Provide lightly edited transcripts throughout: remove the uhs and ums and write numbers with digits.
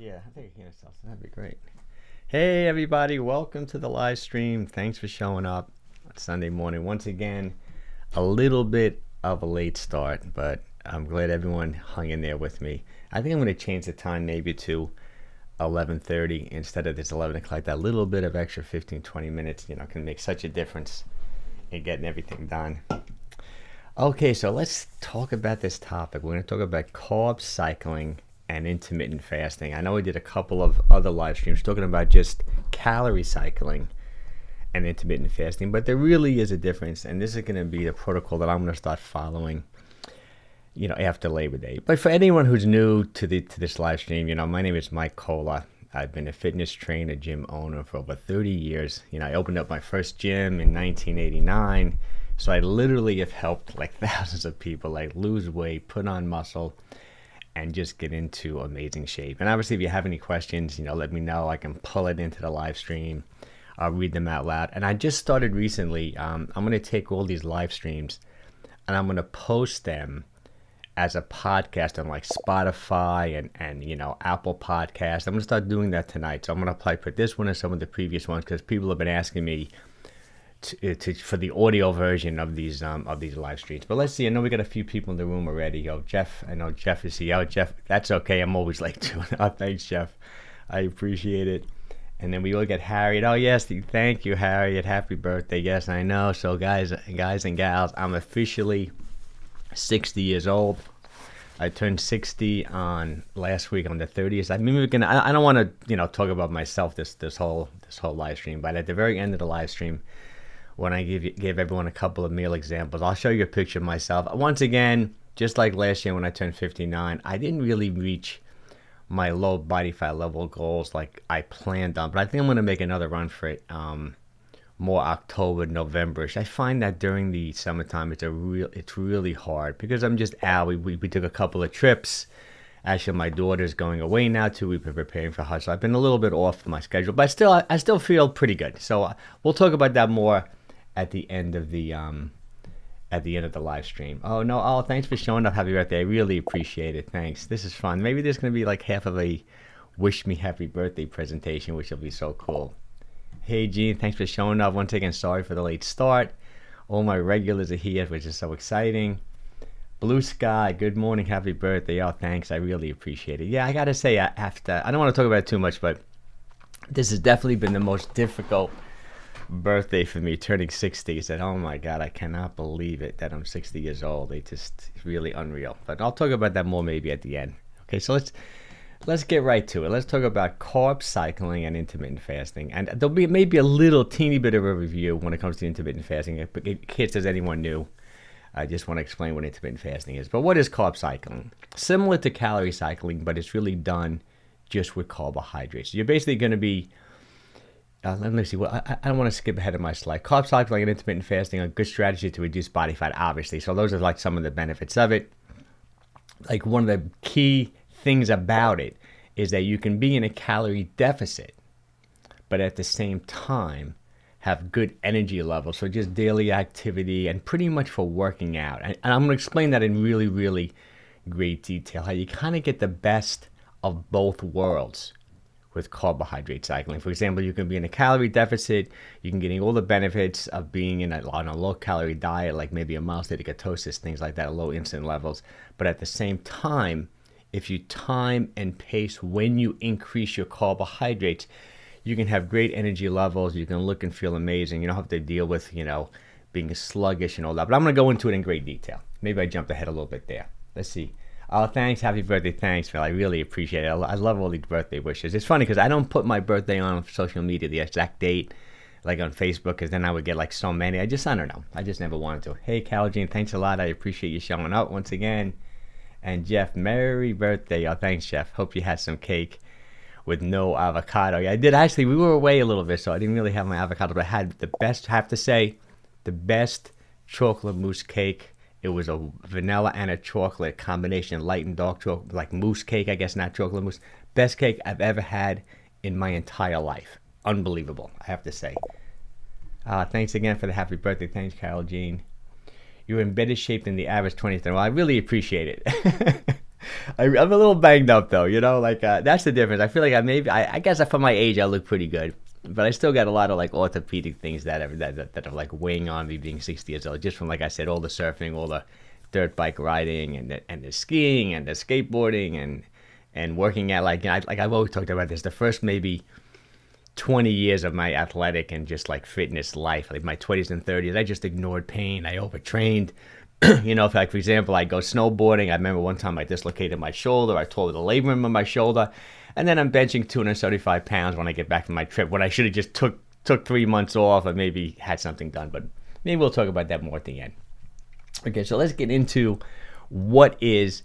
Yeah, I think I can myself, so that'd be great. Hey everybody, welcome to the live stream. Thanks for showing up on Sunday morning. Once again, a little bit of a late start, but I'm glad everyone hung in there with me. I think I'm going to change the time maybe to 11:30 instead of this 11 o'clock. That little bit of extra 15-20 minutes, can make such a difference in getting everything done. Okay, so let's talk about this topic. We're going to talk about carb cycling and intermittent fasting. I know we did a couple of other live streams talking about just calorie cycling and intermittent fasting, but there really is a difference, and this is going to be the protocol that I'm going to start following, after Labor Day. But for anyone who's new to this live stream, my name is 𝘾𝙊𝘾𝙃𝙄𝙉𝙂. I've been a fitness trainer, gym owner for over 30 years. I opened up my first gym in 1989, so I literally have helped like thousands of people lose weight, put on muscle, and just get into amazing shape. And obviously, if you have any questions, let me know. I can pull it into the live stream. I'll read them out loud. And I just started recently. I'm going to take all these live streams and I'm going to post them as a podcast on like Spotify and Apple Podcasts. I'm going to start doing that tonight. So I'm going to probably put this one and some of the previous ones because people have been asking me for the audio version of these live streams. But let's see. I know we got a few people in the room already. Jeff. I know Jeff is here. Jeff, that's okay. I'm always late too. Thanks, Jeff. I appreciate it. And then we all get Harriet. Oh yes, thank you, Harriet. Happy birthday. Yes, I know. So guys and gals, I'm officially 60 years old. I turned 60 on last week on the 30th. I mean, I don't want to talk about myself this whole live stream, but at the very end of the live stream, when I give everyone a couple of meal examples, I'll show you a picture of myself. Once again, just like last year when I turned 59, I didn't really reach my low body fat level goals like I planned on, but I think I'm going to make another run for it more October, November-ish. I find that during the summertime, it's really hard because I'm just out. We took a couple of trips. Actually, my daughter's going away now too. We've been preparing for her, so I've been a little bit off my schedule, but I still feel pretty good. So we'll talk about that more at the end of the live stream. Oh no! Oh, thanks for showing up. Happy birthday! I really appreciate it. Thanks. This is fun. Maybe there's gonna be like half of a wish me happy birthday presentation, which will be so cool. Hey Gene, thanks for showing up. Once again, sorry for the late start. All my regulars are here, which is so exciting. Blue Sky, good morning, happy birthday. Oh, thanks. I really appreciate it. Yeah, I gotta say, I don't want to talk about it too much, but this has definitely been the most difficult birthday for me, turning 60. I said, oh my God, I cannot believe it that I'm 60 years old. It's really unreal. But I'll talk about that more maybe at the end. Okay, so let's get right to it. Let's talk about carb cycling and intermittent fasting. And there'll be maybe a little teeny bit of a review when it comes to intermittent fasting. In case there's anyone new, I just want to explain what intermittent fasting is. But what is carb cycling? Similar to calorie cycling, but it's really done just with carbohydrates. You're basically going to be let me see. Well, I don't want to skip ahead of my slide. Carb cycling and intermittent fasting are a good strategy to reduce body fat, obviously. So those are like some of the benefits of it. Like one of the key things about it is that you can be in a calorie deficit, but at the same time have good energy levels. So just daily activity and pretty much for working out. And I'm going to explain that in really, really great detail, how you kind of get the best of both worlds with carbohydrate cycling. For example, you can be in a calorie deficit, you can get all the benefits of being on a low-calorie diet, like maybe a mild state of ketosis, things like that, low insulin levels. But at the same time, if you time and pace when you increase your carbohydrates, you can have great energy levels, you can look and feel amazing. You don't have to deal with, being sluggish and all that. But I'm going to go into it in great detail. Maybe I jumped ahead a little bit there. Let's see. Oh, thanks. Happy birthday. Thanks, Phil. I really appreciate it. I love all these birthday wishes. It's funny because I don't put my birthday on social media, the exact date, like on Facebook, because then I would get like so many. I don't know. I just never wanted to. Hey, 𝘾𝙊𝘾𝙃𝙄𝙉𝙂, thanks a lot. I appreciate you showing up once again. And Jeff, merry birthday. Oh, thanks, Jeff. Hope you had some cake with no avocado. Yeah, I did. Actually, we were away a little bit, so I didn't really have my avocado, but I had the best, I have to say, the best chocolate mousse cake. It was a vanilla and a chocolate combination, light and dark chocolate, like mousse cake, I guess, not chocolate mousse. Best cake I've ever had in my entire life. Unbelievable, I have to say. Thanks again for the happy birthday. Thanks, Carol Jean. You're in better shape than the average 20th. Well, I really appreciate it. I'm a little banged up though, you know, like that's the difference. I feel like I guess for my age, I look pretty good, but I still got a lot of like orthopedic things that are like weighing on me being 60 years old, just from, like I said, all the surfing, all the dirt bike riding, and the skiing and the skateboarding and working out. Like, like I've always talked about this, the first maybe 20 years of my athletic and just like fitness life, like my 20s and 30s, I just ignored pain. I overtrained. You know, if, like, for example, I go snowboarding. I remember one time I dislocated my shoulder. I tore the labrum in my shoulder. And then I'm benching 275 pounds when I get back from my trip, when I should have just took 3 months off or maybe had something done. But maybe we'll talk about that more at the end. Okay, so let's get into what is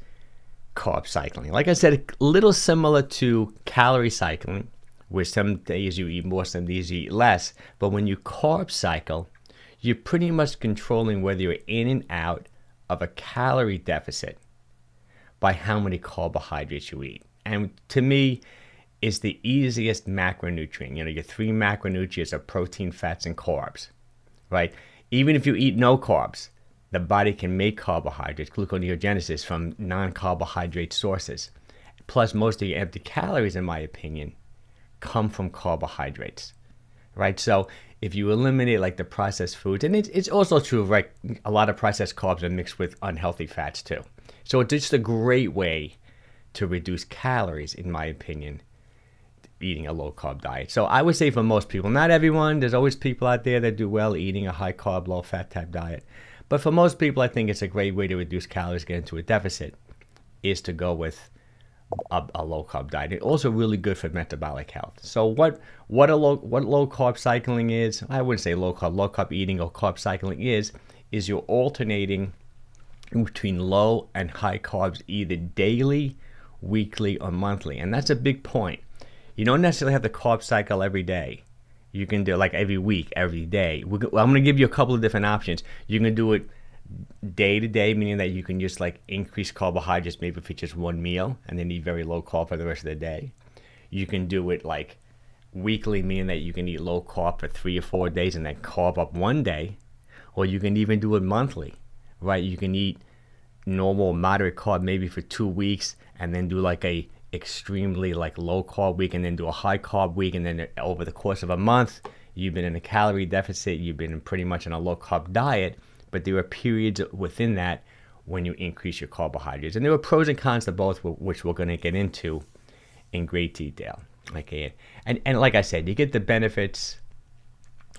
carb cycling. Like I said, a little similar to calorie cycling, where some days you eat more, some days you eat less. But when you carb cycle, you're pretty much controlling whether you're in and out of a calorie deficit by how many carbohydrates you eat. And to me, it's the easiest macronutrient. You know, your 3 macronutrients are protein, fats, and carbs, right? Even if you eat no carbs, the body can make carbohydrates, gluconeogenesis, from non-carbohydrate sources. Plus, most of your empty calories, in my opinion, come from carbohydrates, right? So if you eliminate like the processed foods, and it's also true, right? A lot of processed carbs are mixed with unhealthy fats too. So it's just a great way to reduce calories, in my opinion, eating a low carb diet. So I would say for most people, not everyone, there's always people out there that do well eating a high carb, low fat type diet. But for most people, I think it's a great way to reduce calories, get into a deficit, is to go with a low carb diet. It's also really good for metabolic health. So what low carb cycling is, I wouldn't say low carb eating or carb cycling is you're alternating between low and high carbs either daily, weekly, or monthly. And that's a big point. You don't necessarily have to carb cycle every day. You can do like every week, every day. I'm going to give you a couple of different options. You can do it day to day, meaning that you can just like increase carbohydrates maybe for just one meal and then eat very low carb for the rest of the day. You can do it like weekly, meaning that you can eat low carb for 3 or 4 days and then carb up one day. Or you can even do it monthly, right? You can eat normal moderate carb maybe for 2 weeks and then do like a extremely like low carb week and then do a high carb week, and then over the course of a month you've been in a calorie deficit, you've been pretty much on a low carb diet. But there are periods within that when you increase your carbohydrates. And there are pros and cons to both, which we're going to get into in great detail. Okay, and like I said, you get the benefits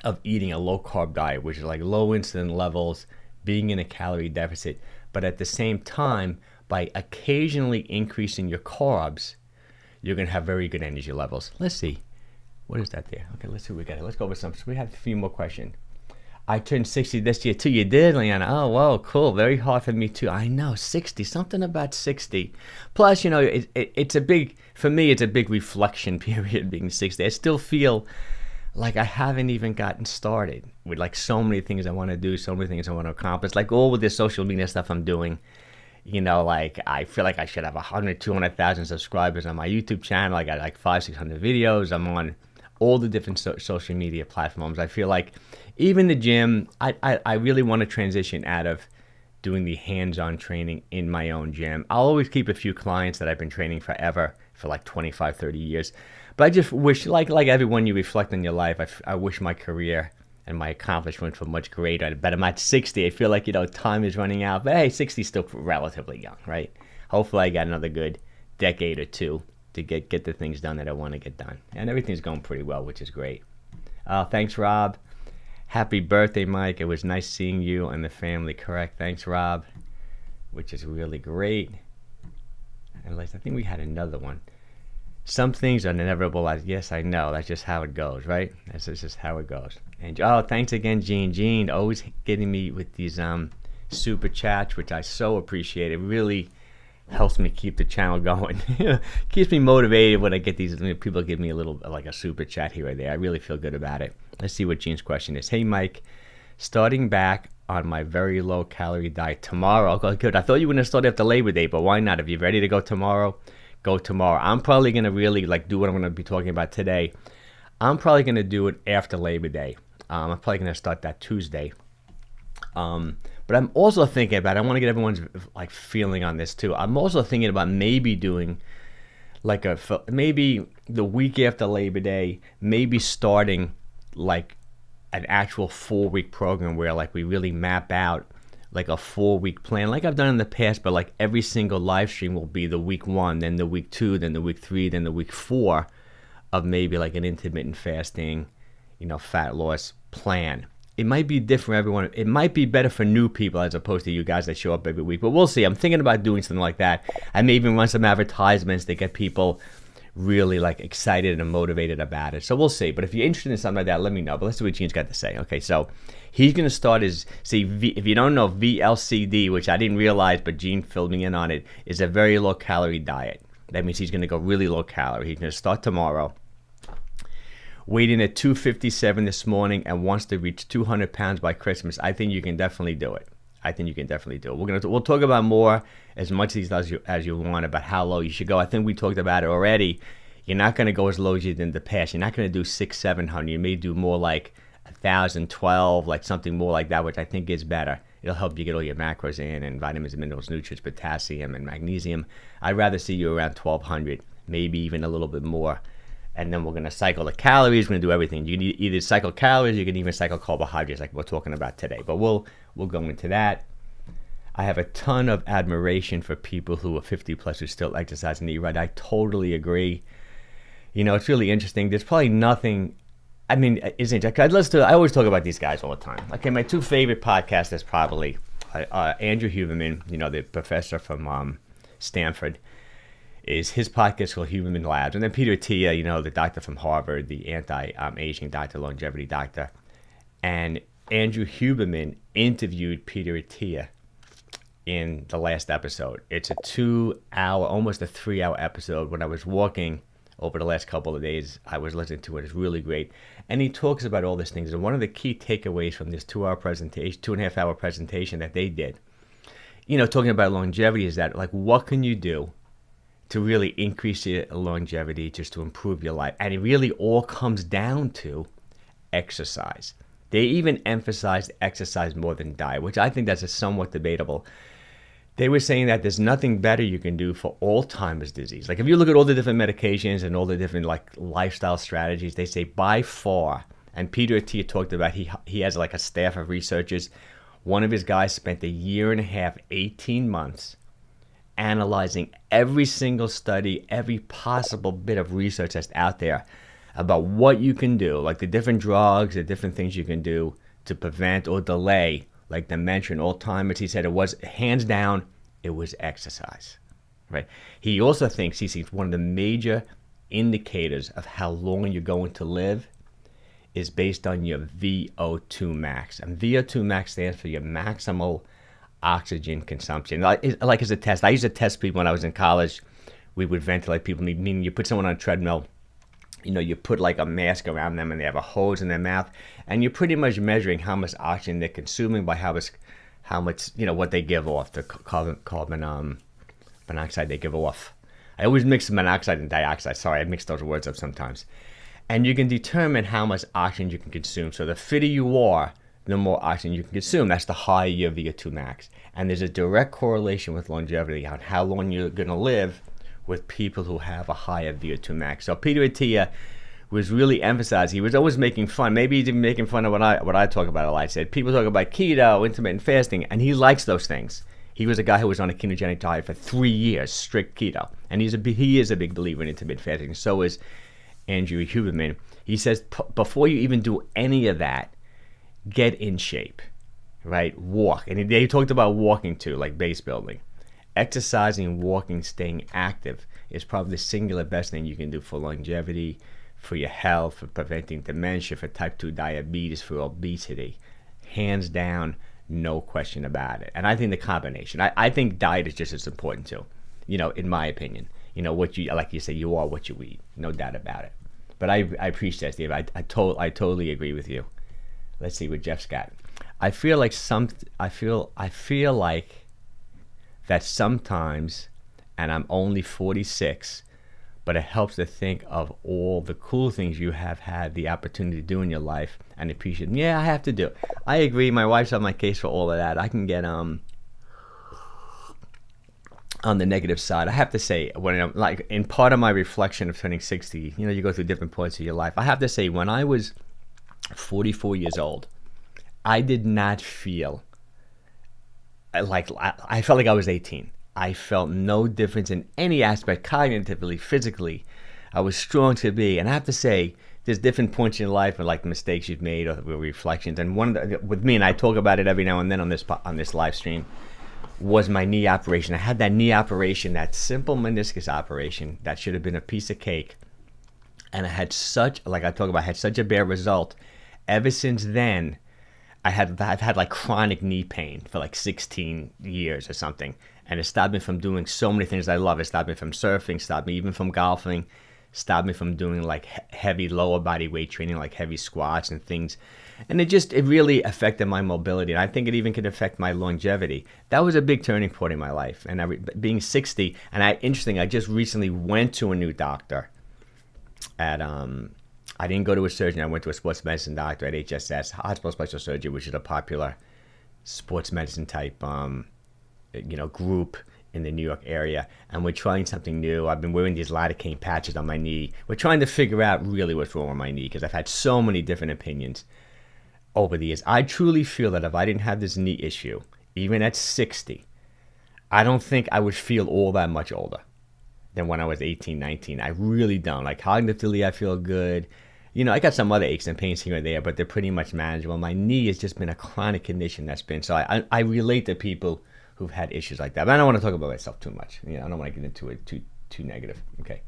of eating a low carb diet, which is like low insulin levels, being in a calorie deficit. But at the same time, by occasionally increasing your carbs, you're going to have very good energy levels. Let's see. What is that there? Okay, let's see what we got. Let's go over some. So we have a few more questions. I turned 60 this year too. You did, Leanna? Oh, wow, cool. Very hard for me too. I know, 60, something about 60. Plus, you know, it's a big, for me, it's a big reflection period being 60. I still feel like I haven't even gotten started with like so many things I want to do, so many things I want to accomplish. Like all with this social media stuff I'm doing, you know, like I feel like I should have 100, 200,000 subscribers on my YouTube channel. I got like 500, 600 videos. I'm on all the different social media platforms. I feel like even the gym, I really want to transition out of doing the hands-on training in my own gym. I'll always keep a few clients that I've been training forever, for like 25, 30 years. But I just wish, like everyone, you reflect on your life. I wish my career and my accomplishments were much greater. But I'm at 60. I feel like, you know, time is running out. But hey, 60 is still relatively young, right? Hopefully I got another good decade or two to get the things done that I want to get done. And everything's going pretty well, which is great. Thanks, Rob. Happy birthday, Mike. It was nice seeing you and the family. Correct. Thanks, Rob, which is really great. And I think we had another one. Some things are inevitable. Yes, I know. That's just how it goes, right? That's just how it goes. And thanks again, Gene. Gene, always getting me with these super chats, which I so appreciate. It really helps me keep the channel going. Keeps me motivated when I get these people give me a little, like a super chat here or there. I really feel good about it. Let's see what Gene's question is. Hey, Mike, starting back on my very low calorie diet tomorrow. Okay, good. I thought you were going to start after Labor Day, but why not? If you're ready to go tomorrow, go tomorrow. I'm probably going to really like do what I'm going to be talking about today. I'm probably going to do it after Labor Day. I'm probably going to start that Tuesday. But But I'm also thinking about, I want to get everyone's like feeling on this too. I'm also thinking about maybe doing like maybe the week after Labor Day, maybe starting like an actual 4-week program where like we really map out like a 4-week plan like I've done in the past, but like every single live stream will be the week 1, then the week 2, then the week 3, then the week 4 of maybe like an intermittent fasting, fat loss plan. It might be different for everyone. It might be better for new people as opposed to you guys that show up every week, but we'll see. I'm thinking about doing something like that. I may even run some advertisements to get people really like excited and motivated about it. So we'll see. But if you're interested in something like that, let me know. But let's see what Gene's got to say. Okay, so he's going to start his, if you don't know, VLCD, which I didn't realize, but Gene filled me in on it, is a very low calorie diet. That means he's going to go really low calorie. He's going to start tomorrow. Weighing at 257 this morning and wants to reach 200 pounds by Christmas. I think you can definitely do it. We'll talk about more, as much as you want, about how low you should go. I think we talked about it already. You're not going to go as low as you did in the past. You're not going to do 600-700. You may do more like 1,000, 12, like something more like that, which I think is better. It'll help you get all your macros in and vitamins, minerals, nutrients, potassium, and magnesium. I'd rather see you around 1,200, maybe even a little bit more. And then we're going to cycle the calories. We're going to do everything. You can either cycle calories, you can even cycle carbohydrates like we're talking about today. But we'll go into that. I have a ton of admiration for people who are 50 plus who still exercise and eat right. I totally agree. It's really interesting. There's probably nothing. I mean, I always talk about these guys all the time. Okay, my 2 favorite podcasts is probably Andrew Huberman, the professor from Stanford. Is his podcast called Huberman Labs. And then Peter Attia, the doctor from Harvard, the anti-aging doctor, longevity doctor. And Andrew Huberman interviewed Peter Attia in the last episode. It's a 2-hour, almost a 3-hour episode. When I was walking over the last couple of days, I was listening to it. It's really great. And he talks about all these things. And one of the key takeaways from this 2-hour presentation, 2.5-hour presentation that they did, talking about longevity, is that, like, what can you do to really increase your longevity, just to improve your life? And it really all comes down to exercise. They even emphasized exercise more than diet, which I think that's a somewhat debatable. They were saying that there's nothing better you can do for Alzheimer's disease. Like, if you look at all the different medications and all the different like lifestyle strategies, they say by far, and Peter Attia talked about, he has like a staff of researchers. One of his guys spent 1.5 years, 18 months, analyzing every single study, every possible bit of research that's out there about what you can do, like the different drugs, the different things you can do to prevent or delay, like dementia and Alzheimer's. He said it was, hands down, it was exercise, right? He also thinks, he sees one of the major indicators of how long you're going to live is based on your VO2 max. And VO2 max stands for your maximal oxygen consumption. Like as a test, I used to test people when I was in college. We would ventilate people, meaning you put someone on a treadmill, you put like a mask around them and they have a hose in their mouth, and you're pretty much measuring how much oxygen they're consuming by how much what they give off, the carbon monoxide they give off. I always mix monoxide and dioxide. Sorry, I mix those words up sometimes. And you can determine how much oxygen you can consume. So the fitter you are, the more oxygen you can consume. That's the higher your VO2 max. And there's a direct correlation with longevity on how long you're going to live with people who have a higher VO2 max. So Peter Attia was really emphasizing, he was always making fun, maybe he's even making fun of what I talk about a lot. He said, people talk about keto, intermittent fasting, and he likes those things. He was a guy who was on a ketogenic diet for 3 years, strict keto. And he is a big believer in intermittent fasting. So is Andrew Huberman. He says, before you even do any of that, get in shape, right? Walk. And they talked about walking too, like base building. Exercising, walking, staying active is probably the singular best thing you can do for longevity, for your health, for preventing dementia, for type 2 diabetes, for obesity. Hands down, no question about it. And I think the combination, I think diet is just as important too, in my opinion. What you, like you say, you are what you eat, no doubt about it. But I appreciate that, Steve. I totally agree with you. Let's see what Jeff's got. I feel like that sometimes, and I'm only 46, but it helps to think of all the cool things you have had the opportunity to do in your life and appreciate. Yeah, I have to do it. I agree. My wife's on my case for all of that. I can get on the negative side. I have to say, when I'm like in part of my reflection of turning 60, you go through different points of your life. I have to say, when I was 44 years old, I did not feel like I felt like I was 18. I felt no difference in any aspect, cognitively, physically. I was strong to be. And I have to say, there's different points in your life, and like the mistakes you've made or reflections. And with me, and I talk about it every now and then on this live stream, was my knee operation. I had that knee operation, that simple meniscus operation that should have been a piece of cake. And I had such, like I talk about, had such a bad result. Ever since then, I've had like chronic knee pain for like 16 years or something. And it stopped me from doing so many things I love. It stopped me from surfing, stopped me even from golfing, stopped me from doing like heavy lower body weight training, like heavy squats and things. And it really affected my mobility. And I think it even could affect my longevity. That was a big turning point in my life. And being 60, and I just recently went to a new doctor at, I didn't go to a surgeon. I went to a sports medicine doctor at HSS, Hospital Special Surgery, which is a popular sports medicine type group in the New York area, and we're trying something new. I've been wearing these lidocaine patches on my knee. We're trying to figure out really what's wrong with my knee, because I've had so many different opinions over the years. I truly feel that if I didn't have this knee issue, even at 60, I don't think I would feel all that much older than when I was 18, 19. I really don't. Like cognitively, I feel good. I got some other aches and pains here and there, but they're pretty much manageable. My knee has just been a chronic condition that's been, so I relate to people who've had issues like that. But I don't want to talk about myself too much. I don't want to get into it too negative. Okay.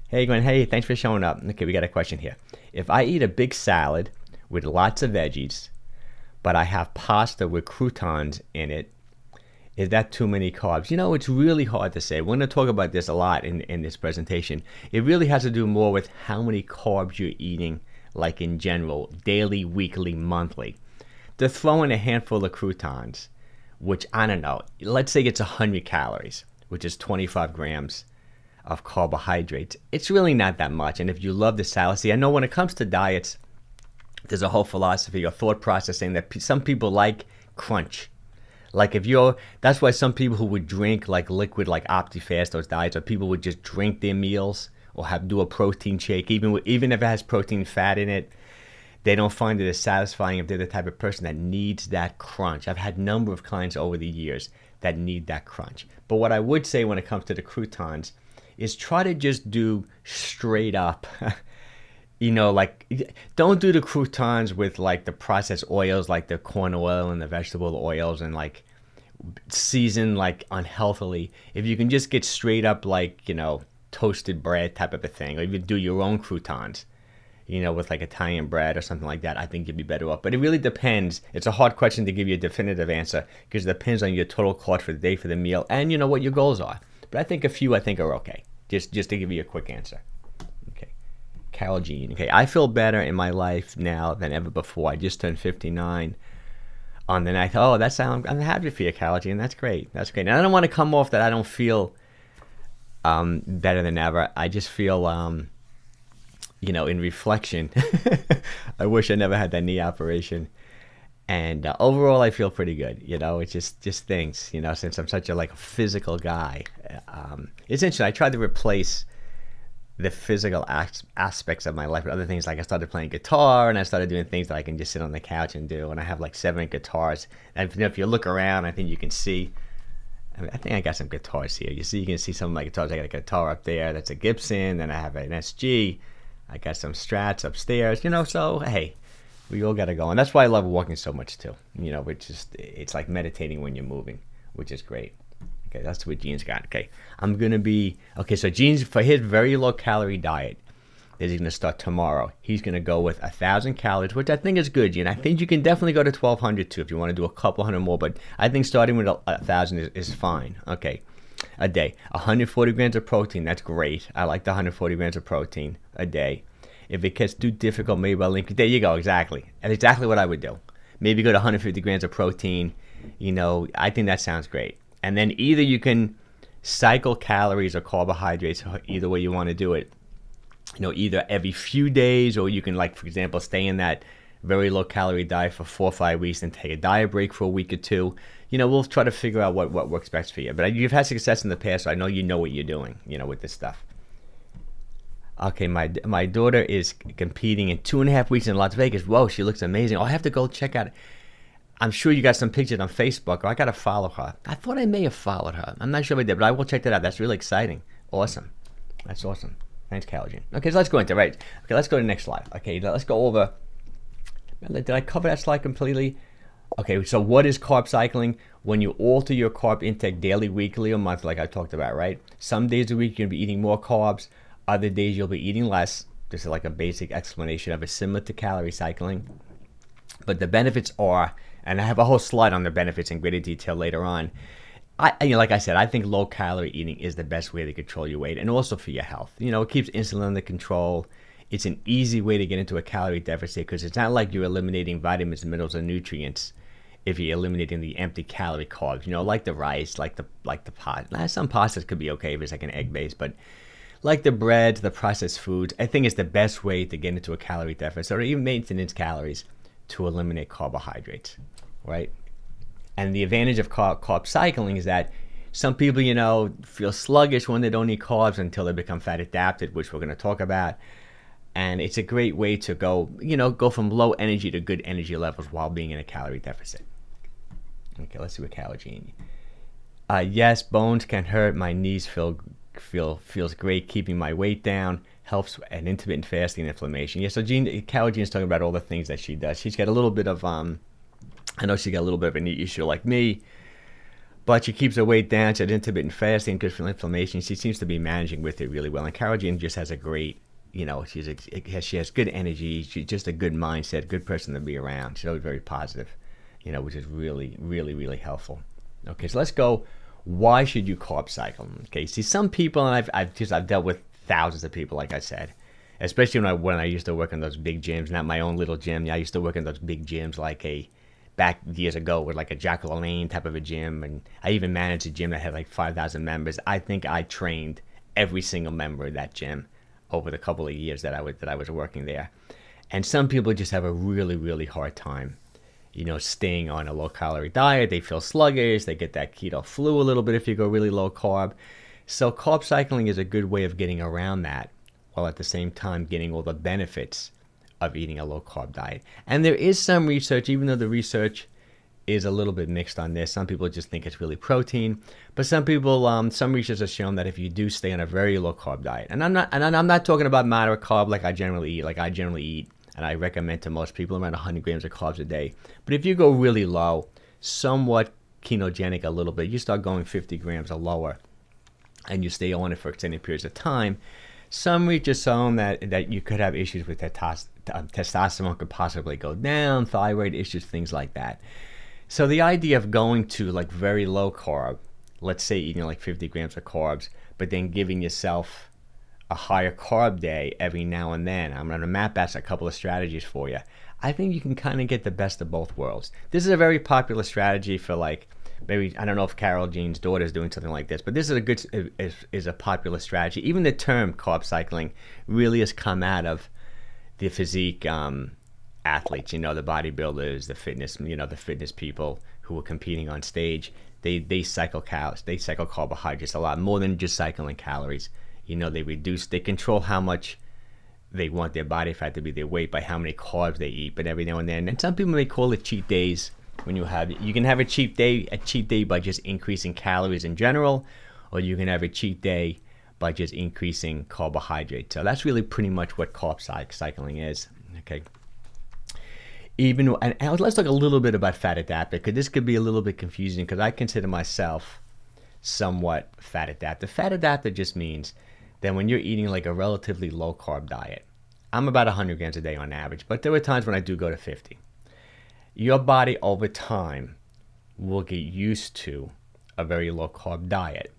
Hey, Glenn. Hey, thanks for showing up. Okay, we got a question here. If I eat a big salad with lots of veggies, but I have pasta with croutons in it, is that too many carbs? It's really hard to say. We're going to talk about this a lot in this presentation. It really has to do more with how many carbs you're eating, like in general, daily, weekly, monthly. To throw in a handful of croutons, which, I don't know, let's say it's 100 calories, which is 25 grams of carbohydrates. It's really not that much. And if you love the salad, see, I know when it comes to diets, there's a whole philosophy or thought process saying that some people like crunch. Like that's why some people who would drink like liquid, like OptiFast, those diets, or people would just drink their meals or do a protein shake, even if it has protein fat in it. They don't find it as satisfying if they're the type of person that needs that crunch. I've had a number of clients over the years that need that crunch. But what I would say when it comes to the croutons is try to just do straight up, like don't do the croutons with like the processed oils, like the corn oil and the vegetable oils, and like season like unhealthily. If you can just get straight up like, toasted bread type of a thing, or even do your own croutons, with like Italian bread or something like that, I think you'd be better off. But it really depends. It's a hard question to give you a definitive answer, because it depends on your total cost for the day for the meal and what your goals are. But I think a few are okay. Just to give you a quick answer. Okay. Carol Jean. Okay. I feel better in my life now than ever before. I just turned 59 on the night. Oh, I'm happy for you, Carol Jean. That's great. That's great. And I don't want to come off that I don't feel better than ever. I just feel in reflection, I wish I never had that knee operation. And overall, I feel pretty good. It's just things, since I'm such a physical guy. It's interesting. I tried to replace the physical aspects of my life with other things. Like I started playing guitar, and I started doing things that I can just sit on the couch and do. And I have like 7 guitars. And if you look around, I think you can see. I think I got some guitars here. You can see some of my guitars. I got a guitar up there. That's a Gibson. Then I have an SG. I got some Strats upstairs, so hey, we all got to go. And that's why I love walking so much too. It's like meditating when you're moving, which is great. Okay, that's what Gene's got. Okay, so Gene's, for his very low calorie diet that he's going to start tomorrow, he's going to go with 1,000 calories, which I think is good, Gene. I think you can definitely go to 1,200 too if you want to do a couple hundred more, but I think starting with 1,000 is fine. Okay. A day. 140 grams of protein, that's great. I like the 140 grams of protein a day. If it gets too difficult, maybe I'll link it. There you go, exactly. That's exactly what I would do. Maybe go to 150 grams of protein. I think that sounds great. And then either you can cycle calories or carbohydrates, either way you want to do it. Either every few days, or you can, like, for example, stay in that very low calorie diet for 4 or 5 weeks and take a diet break for a week or two. We'll try to figure out what works best for you. But you've had success in the past, so I know you know what you're doing, with this stuff. Okay, my daughter is competing in 2.5 weeks in Las Vegas. Whoa, she looks amazing. Oh, I have to go check out. I'm sure you got some pictures on Facebook, or I got to follow her. I thought I may have followed her. I'm not sure if I did, but I will check that out. That's really exciting. Awesome. That's awesome. Thanks, 𝘾𝙊𝘾𝙃𝙄𝙉𝙂. Okay, so let's go into it. Right. Okay, let's go to the next slide. Okay, let's go over. Did I cover that slide completely? Okay, so what is carb cycling? When you alter your carb intake daily, weekly, or monthly, like I talked about, right? Some days a week you're going to be eating more carbs. Other days you'll be eating less. This is like a basic explanation of it, similar to calorie cycling. But the benefits are, and I have a whole slide on the benefits in greater detail later on. Like I said, I think low calorie eating is the best way to control your weight and also for your health. It keeps insulin under control. It's an easy way to get into a calorie deficit because it's not like you're eliminating vitamins, minerals, and nutrients if you're eliminating the empty calorie carbs. Like the rice, like the pasta. Some pastas could be okay if it's like an egg base, but like the breads, the processed foods, I think it's the best way to get into a calorie deficit or even maintenance calories to eliminate carbohydrates, right? And the advantage of carb cycling is that some people, feel sluggish when they don't eat carbs until they become fat adapted, which we're going to talk about. And it's a great way to go from low energy to good energy levels while being in a calorie deficit. Okay, let's see what 𝘾𝙊𝘾𝙃𝙄𝙉𝙂. Yes, bones can hurt. My knees feels great, keeping my weight down, helps at intermittent fasting and inflammation. Yeah, so 𝘾𝙊𝙾𝙃 is talking about all the things that she does. She's got a little bit of I know she got a little bit of a knee issue like me, but she keeps her weight down. She had intermittent fasting, good for inflammation. She seems to be managing with it really well. And 𝘾𝙊𝙾 just has a great, she has good energy. She's just a good mindset, good person to be around. She's always very positive, which is really, really, really helpful. Okay, so let's go. Why should you carb cycle? Okay, see, some people, and I've dealt with thousands of people, like I said, especially when I used to work in those big gyms, not my own little gym. I used to work in those big gyms back years ago with like a 𝘾𝙊𝘾𝙃 type of a gym, and I even managed a gym that had like 5,000 members. I think I trained every single member of that gym over the couple of years that I was working there. And some people just have a really, really hard time, staying on a low-calorie diet. They feel sluggish. They get that keto flu a little bit if you go really low carb. So carb cycling is a good way of getting around that, while at the same time getting all the benefits of eating a low-carb diet. And there is some research, even though the research is a little bit mixed on this. Some people just think it's really protein, but some people, some research has shown that if you do stay on a very low-carb diet, and I'm not talking about moderate carb like I generally eat, and I recommend to most people around 100 grams of carbs a day. But if you go really low, somewhat ketogenic a little bit, you start going 50 grams or lower, and you stay on it for extended periods of time, some research shown that you could have issues with testosterone could possibly go down, thyroid issues, things like that. So the idea of going to like very low carb, let's say eating like 50 grams of carbs, but then giving yourself a higher carb day every now and then. I'm going to map out a couple of strategies for you. I think you can kind of get the best of both worlds. This is a very popular strategy for like, maybe, I don't know if 𝘾𝙊𝙾𝙃𝙄𝙉𝙂's daughter is doing something like this, but this is a popular strategy. Even the term carb cycling really has come out of the physique athletes, the bodybuilders, the fitness people who are competing on stage. They cycle carbohydrates a lot more than just cycling calories. They control how much they want their body fat to be their weight by how many carbs they eat, but every now and then. And some people may call it cheat days. When you can have a cheat day by just increasing calories in general, or you can have a cheat day by just increasing carbohydrates. So that's really pretty much what carb cycling is. Okay. And let's talk a little bit about fat adapted, because this could be a little bit confusing, because I consider myself somewhat fat adapted. Fat adapted just means that when you're eating like a relatively low carb diet, I'm about 100 grams a day on average, but there are times when I do go to 50. Your body over time will get used to a very low carb diet,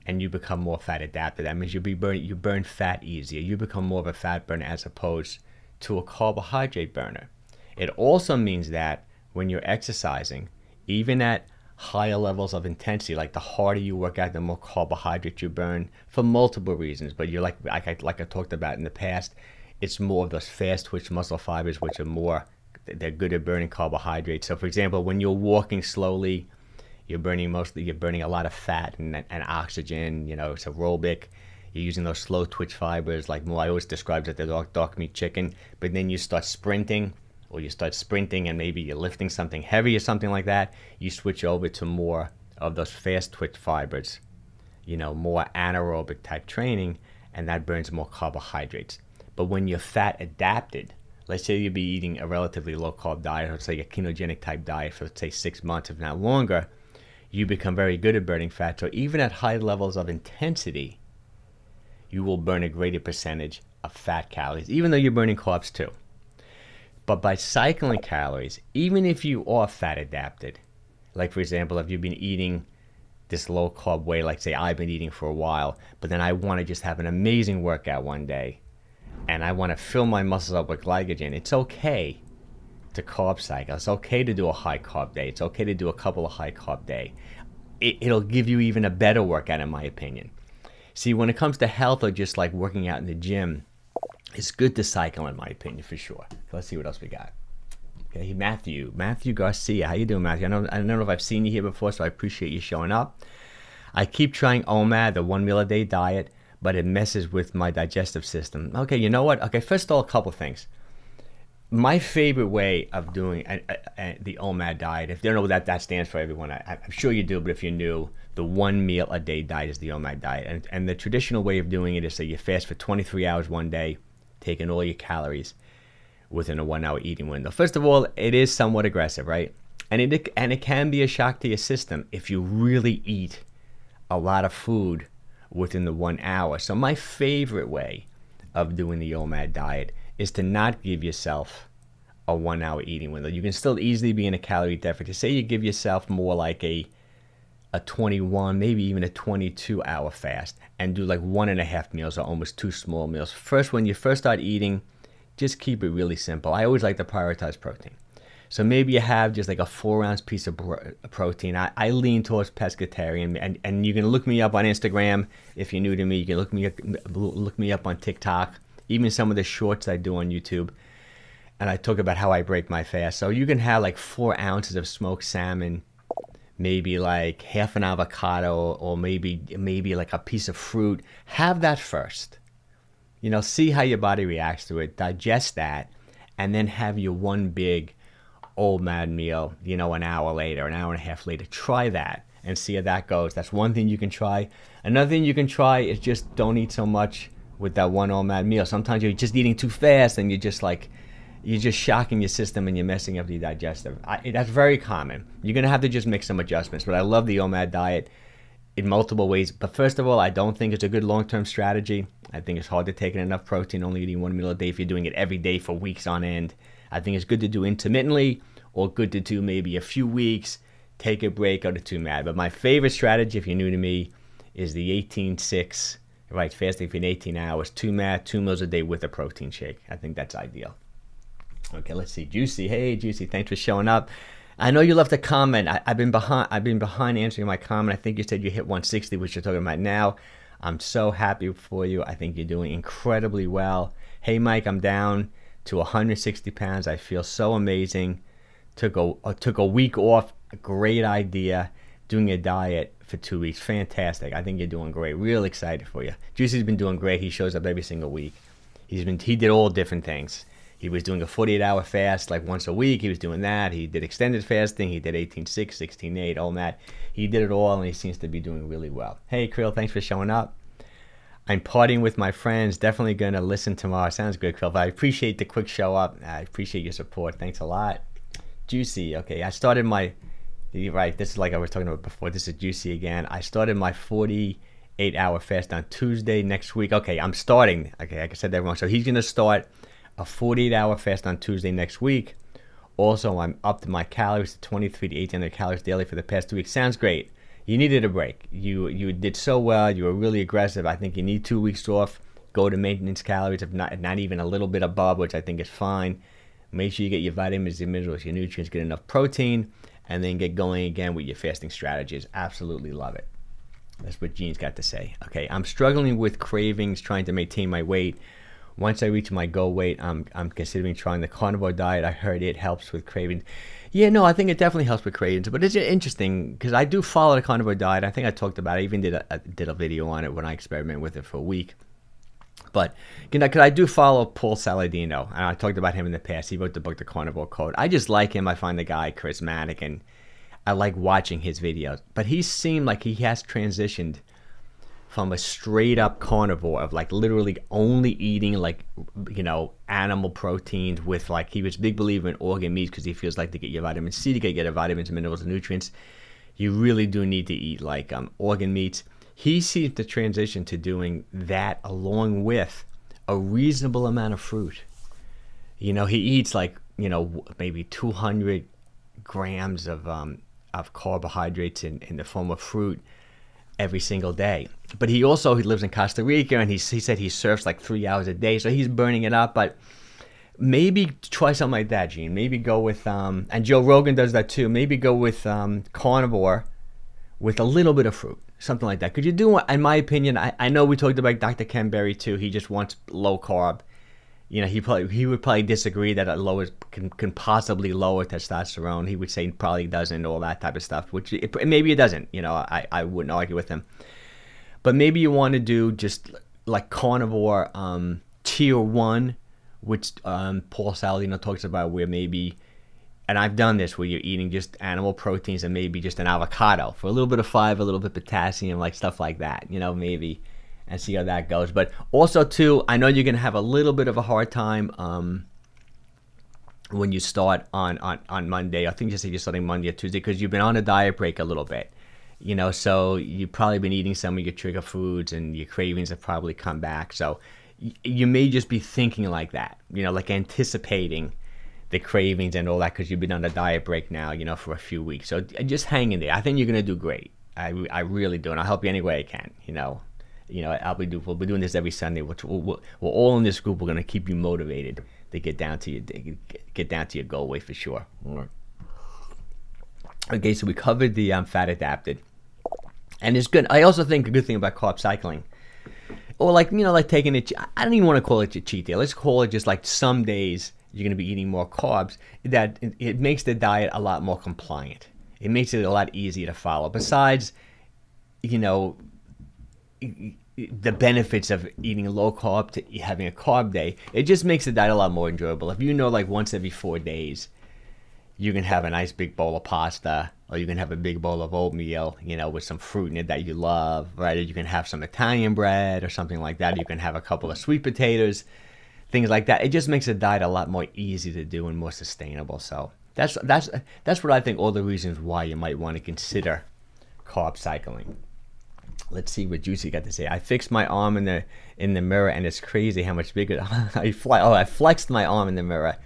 and you become more fat adapted. That means you burn fat easier. You become more of a fat burner as opposed to a carbohydrate burner. It also means that when you're exercising, even at higher levels of intensity. Like the harder you work out, the more carbohydrates you burn for multiple reasons. But you're like I talked about in the past, it's more of those fast twitch muscle fibers, which are they're good at burning carbohydrates. So for example, when you're walking slowly, you're burning a lot of fat and oxygen. It's aerobic. You're using those slow twitch fibers, like I always describe it as dark meat chicken. But then you start sprinting, and maybe you're lifting something heavy or something like that. You switch over to more of those fast twitch fibers, more anaerobic type training, and that burns more carbohydrates. But when you're fat adapted, let's say you'd be eating a relatively low carb diet, let's say a ketogenic type diet for, let's say, 6 months, if not longer, you become very good at burning fat. So even at high levels of intensity, you will burn a greater percentage of fat calories, even though you're burning carbs too. But by cycling calories, even if you are fat adapted, like for example, if you've been eating this low carb way, like say I've been eating for a while, but then I want to just have an amazing workout one day, and I want to fill my muscles up with glycogen, it's okay to carb cycle. It's okay to do a high carb day. It's okay to do a couple of high carb days. It'll give you even a better workout, in my opinion. See, when it comes to health or just like working out in the gym, it's good to cycle, in my opinion, for sure. Let's see what else we got. Okay, Matthew Garcia. How you doing, Matthew? I don't know if I've seen you here before, so I appreciate you showing up. I keep trying OMAD, the 1 meal a day diet, but it messes with my digestive system. Okay, you know what? Okay, first of all, a couple things. My favorite way of doing the OMAD diet, if you don't know what that stands for, everyone, I'm sure you do, but if you're new, the 1 meal a day diet is the OMAD diet. And the traditional way of doing it is that you fast for 23 hours one day, taking all your calories within a 1 hour eating window. First of all, it is somewhat aggressive, right? And it can be a shock to your system if you really eat a lot of food within the 1 hour. So my favorite way of doing the OMAD diet is to not give yourself a 1 hour eating window. You can still easily be in a calorie deficit. Say you give yourself more like a 21, maybe even a 22 hour fast, and do like 1.5 meals or almost 2 small meals. First, when you first start eating, just keep it really simple. I always like to prioritize protein. So maybe you have just like a 4-ounce piece of protein. I lean towards pescatarian, and you can look me up on Instagram if you're new to me. You can look me up on TikTok, even some of the shorts I do on YouTube. And I talk about how I break my fast. So you can have like 4 ounces of smoked salmon, maybe like half an avocado, or maybe like a piece of fruit. Have that first. See how your body reacts to it, digest that, and then have your one big OMAD meal, an hour later, an hour and a half later. Try that and see how that goes. That's one thing you can try. Another thing you can try is just don't eat so much with that one OMAD meal. Sometimes you're just eating too fast and you're just shocking your system and you're messing up the digestive. That's very common. You're going to have to just make some adjustments. But I love the OMAD diet in multiple ways. But first of all, I don't think it's a good long-term strategy. I think it's hard to take in enough protein, only eating 1 meal a day if you're doing it every day for weeks on end. I think it's good to do intermittently, or good to do maybe a few weeks, take a break, go to 2 MAD. But my favorite strategy, if you're new to me, is the 18-6, right? Fasting for 18 hours, 2 MAD, 2 meals a day with a protein shake. I think that's ideal. Okay, let's see. Juicy. Hey, Juicy, thanks for showing up. I know you left a comment. I've been behind answering my comment. I think you said you hit 160, which you're talking about now. I'm so happy for you. I think you're doing incredibly well. Hey, Mike, I'm down to 160 pounds. I feel so amazing. Took a week off. A great idea. Doing a diet for 2 weeks. Fantastic. I think you're doing great. Real excited for you. Juicy's been doing great. He shows up every single week. He did all different things. He was doing a 48-hour fast like once a week. He was doing that. He did extended fasting. He did 18-6, 16-8, all that. He did it all, and he seems to be doing really well. Hey, Krill, thanks for showing up. I'm partying with my friends. Definitely going to listen tomorrow. Sounds good, Krill. But I appreciate the quick show up. I appreciate your support. Thanks a lot. Juicy. Okay, I started my... Right, this is like I was talking about before. This is Juicy again. I started my 48-hour fast on Tuesday next week. Okay, I'm starting. Okay, like I said that wrong. So he's going to start a 48-hour fast on Tuesday next week. Also, I'm up to my calories to 23 to 1,800 calories daily for the past 2 weeks. Sounds great. You needed a break. You did so well. You were really aggressive. I think you need 2 weeks off. Go to maintenance calories, if not even a little bit above, which I think is fine. Make sure you get your vitamins, your minerals, your nutrients, get enough protein, and then get going again with your fasting strategies. Absolutely love it. That's what Gene's got to say. Okay, I'm struggling with cravings, trying to maintain my weight. Once I reach my goal weight, I'm considering trying the carnivore diet. I heard it helps with cravings. Yeah, no, I think it definitely helps with cravings. But it's interesting because I do follow the carnivore diet. I think I talked about it. I even did a video on it when I experimented with it for a week. But, you know, because I do follow Paul Saladino, and I talked about him in the past. He wrote the book, The Carnivore Code. I just like him. I find the guy charismatic, and I like watching his videos. But he seemed like he has transitioned from a straight up carnivore of like literally only eating like, you know, animal proteins with like, he was a big believer in organ meats because he feels like to get your vitamin C, to get your vitamins, minerals, and nutrients, you really do need to eat like organ meats. He seems to transition to doing that along with a reasonable amount of fruit. You know, he eats like, you know, maybe 200 grams of carbohydrates in the form of fruit every single day. But he lives in Costa Rica, and he said he surfs like 3 hours a day, so he's burning it up. But maybe try something like that, Gene. Maybe go with, and Joe Rogan does that too, maybe go with carnivore with a little bit of fruit, something like that. Could you do, in my opinion, I know we talked about Dr. 𝘾𝙃𝘾𝙃 too, he just wants low carb. You know, he would probably disagree that it can possibly lower testosterone. He would say it probably doesn't, all that type of stuff, which maybe it doesn't. You know, I wouldn't argue with him. But maybe you want to do just like carnivore tier 1, which Paul Saladino talks about, where maybe, and I've done this, where you're eating just animal proteins and maybe just an avocado for a little bit of fiber, a little bit of potassium, like stuff like that, you know, maybe, and see how that goes. But also too, I know you're going to have a little bit of a hard time when you start on Monday. I think you said you're starting Monday or Tuesday because you've been on a diet break a little bit, you know, so you've probably been eating some of your trigger foods and your cravings have probably come back. So you may just be thinking like that, you know, like anticipating the cravings and all that because you've been on a diet break now, you know, for a few weeks. So just hang in there. I think you're going to do great. I really do, and I'll help you any way I can, you know. We'll be doing this every Sunday. We're all in this group. We're going to keep you motivated to get down to your goal weight for sure. Okay, so we covered the fat adapted, and it's good. I also think a good thing about carb cycling, or like, you know, like taking it. I don't even want to call it your cheat day. Let's call it just like some days you're going to be eating more carbs. That it makes the diet a lot more compliant. It makes it a lot easier to follow. Besides, you know, the benefits of eating low carb to having a carb day, it just makes the diet a lot more enjoyable. If you know, like once every 4 days, you can have a nice big bowl of pasta, or you can have a big bowl of oatmeal, you know, with some fruit in it that you love, right? Or you can have some Italian bread or something like that. You can have a couple of sweet potatoes, things like that. It just makes the diet a lot more easy to do and more sustainable. So that's what I think, all the reasons why you might want to consider carb cycling. Let's see what Juicy got to say. I fixed my arm in the mirror, and it's crazy how much bigger. I flexed my arm in the mirror,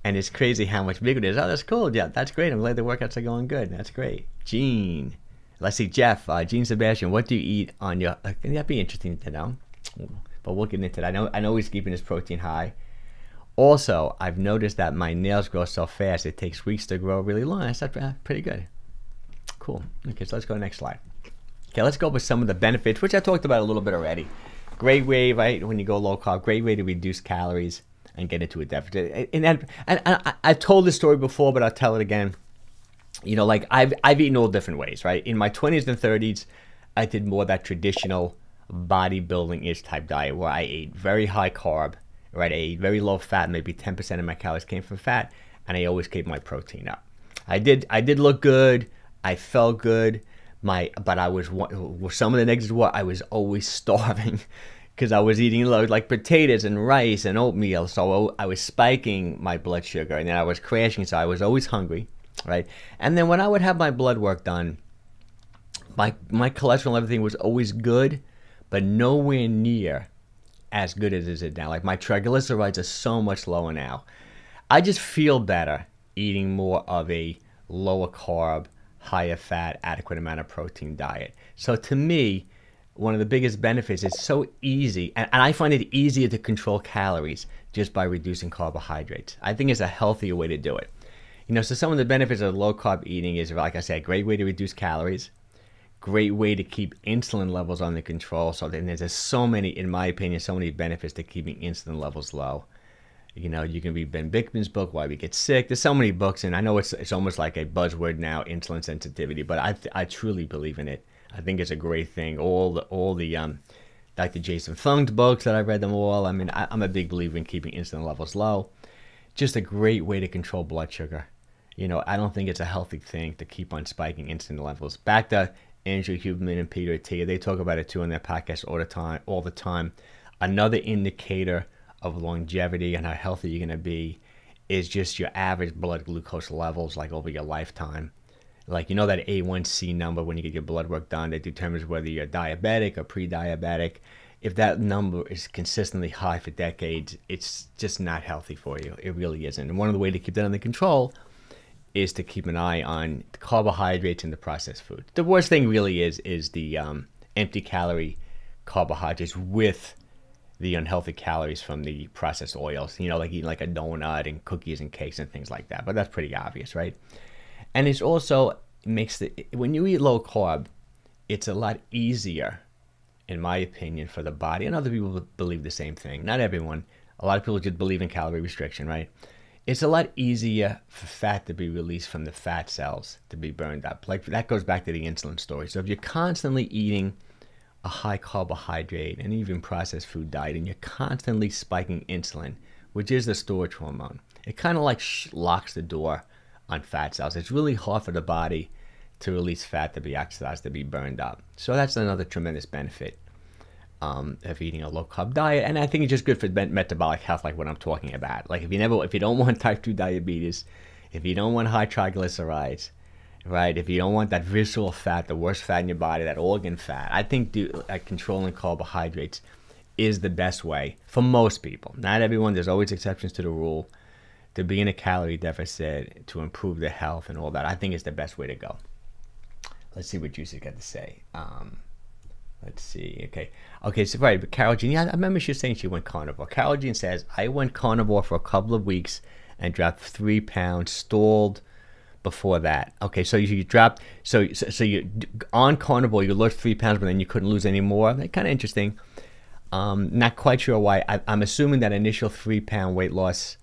and it's crazy how much bigger it is. Oh, that's cool. Yeah, that's great. I'm glad the workouts are going good. That's great. Gene. Let's see, Jeff. Gene Sebastian, what do you eat on your... that'd be interesting to know. But we'll get into that. I know he's keeping his protein high. Also, I've noticed that my nails grow so fast, it takes weeks to grow really long. That's pretty good. Cool. Okay, so let's go to the next slide. Okay, let's go with some of the benefits, which I talked about a little bit already. Great way, right, when you go low carb, great way to reduce calories and get into a deficit. And I've told this story before, but I'll tell it again. You know, like I've eaten all different ways, right? In my 20s and 30s, I did more that traditional bodybuilding-ish type diet where I ate very high carb, right? I ate very low fat, maybe 10% of my calories came from fat, and I always kept my protein up. I did look good. I felt good. But I was, some of the negatives were I was always starving because I was eating loads like potatoes and rice and oatmeal. So I was spiking my blood sugar, and then I was crashing. So I was always hungry, right? And then when I would have my blood work done, my cholesterol and everything was always good, but nowhere near as good as it is now. Like my triglycerides are so much lower now. I just feel better eating more of a lower carb, higher fat, adequate amount of protein diet. So to me, one of the biggest benefits is so easy, and I find it easier to control calories just by reducing carbohydrates. I think it's a healthier way to do it. So some of the benefits of low carb eating is, like I said, a great way to reduce calories, great way to keep insulin levels under control. So then there's so many, in my opinion, so many benefits to keeping insulin levels low. You can read Ben Bickman's book, Why We Get Sick. There's so many books, and I know it's almost like a buzzword now, insulin sensitivity, but I truly believe in it. I think it's a great thing. All the Dr. Jason Fung's books that I've read them all. I mean, I'm a big believer in keeping insulin levels low. Just a great way to control blood sugar. I don't think it's a healthy thing to keep on spiking insulin levels. Back to Andrew Huberman and Peter Attia, they talk about it too on their podcast all the time. Another indicator of longevity and how healthy you're going to be is just your average blood glucose levels, like over your lifetime. Like, that A1C number when you get your blood work done that determines whether you're diabetic or pre-diabetic. If that number is consistently high for decades, it's just not healthy for you. It really isn't. And one of the ways to keep that under control is to keep an eye on the carbohydrates and the processed food. The worst thing really is the empty calorie carbohydrates with the unhealthy calories from the processed oils, like eating like a donut and cookies and cakes and things like that. But that's pretty obvious, right? And it's also when you eat low carb, it's a lot easier, in my opinion, for the body. And other people believe the same thing. Not everyone. A lot of people just believe in calorie restriction, right? It's a lot easier for fat to be released from the fat cells to be burned up. Like, that goes back to the insulin story. So if you're constantly eating a high carbohydrate and even processed food diet, and you're constantly spiking insulin, which is the storage hormone, it kind of like locks the door on fat cells. It's really hard for the body to release fat to be oxidized, to be burned up. So that's another tremendous benefit of eating a low carb diet. And I think it's just good for metabolic health, like what I'm talking about. Like if you don't want type 2 diabetes, if you don't want high triglycerides, right? If you don't want that visceral fat, the worst fat in your body, that organ fat, I think controlling carbohydrates is the best way for most people. Not everyone. There's always exceptions to the rule. To be in a calorie deficit, to improve their health and all that, I think is the best way to go. Let's see what Juicy's got to say. Let's see. Okay. So right, but Carol Jean, I remember she was saying she went carnivore. Carol Jean says, I went carnivore for a couple of weeks and dropped 3 pounds, stalled before that. Okay, so you dropped, so you on carnivore, you lost 3 pounds, but then you couldn't lose any more. That's kind of interesting. Not quite sure why. I'm assuming that initial 3 pound weight loss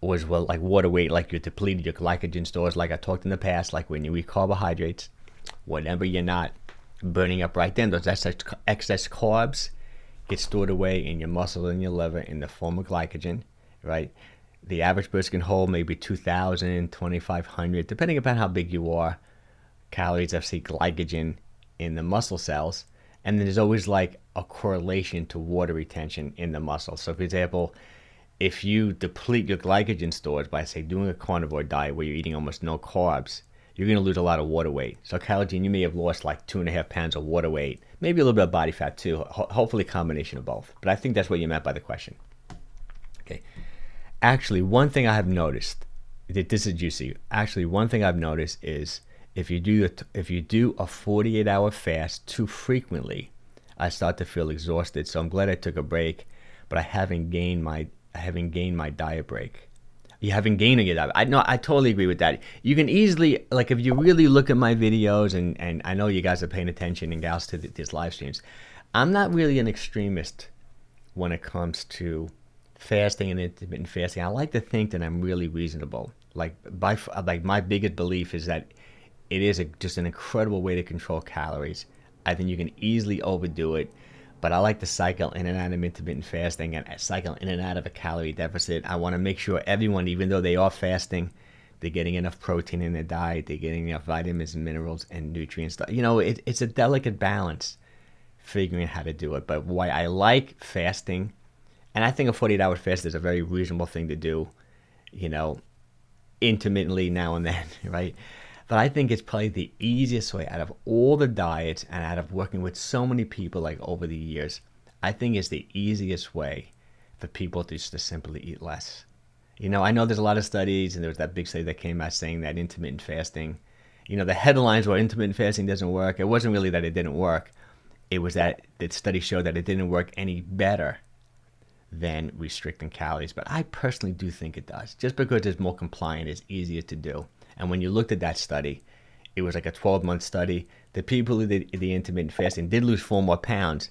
was like water weight, like you depleted your glycogen stores, like I talked in the past, like when you eat carbohydrates, whatever you're not burning up right then, those excess carbs get stored away in your muscle and your liver in the form of glycogen, right? The average person can hold maybe 2,000, 2,500, depending upon how big you are, calories of, say, glycogen in the muscle cells. And then there's always like a correlation to water retention in the muscle. So, for example, if you deplete your glycogen stores by, say, doing a carnivore diet where you're eating almost no carbs, you're going to lose a lot of water weight. So, Carol Jean, you may have lost like 2.5 pounds of water weight, maybe a little bit of body fat too, hopefully a combination of both. But I think that's what you meant by the question. Okay. Actually, one thing I have noticed, this is juicy. Actually, one thing I've noticed is if you do a 48-hour fast too frequently, I start to feel exhausted. So I'm glad I took a break, but I haven't gained my diet break. You haven't gained your diet. I totally agree with that. You can easily, like, if you really look at my videos, and I know you guys are paying attention and gals to these live streams, I'm not really an extremist when it comes to fasting and intermittent fasting. I like to think that I'm really reasonable. Like my biggest belief is that it is just an incredible way to control calories. I think you can easily overdo it, but I like to cycle in and out of intermittent fasting and cycle in and out of a calorie deficit. I want to make sure everyone, even though they are fasting, they're getting enough protein in their diet, they're getting enough vitamins and minerals and nutrients. It's a delicate balance figuring out how to do it. But why I like fasting, and I think a 48-hour fast is a very reasonable thing to do, intermittently now and then, right? But I think it's probably the easiest way out of all the diets and out of working with so many people like over the years. I think it's the easiest way for people to just to simply eat less. I know there's a lot of studies, and there was that big study that came out saying that intermittent fasting, the headlines were intermittent fasting doesn't work. It wasn't really that it didn't work. It was that the study showed that it didn't work any better than restricting calories. But I personally do think it does, just because it's more compliant, it's easier to do. And when you looked at that study, it was like a 12-month study. The people who did the intermittent fasting did lose 4 more pounds,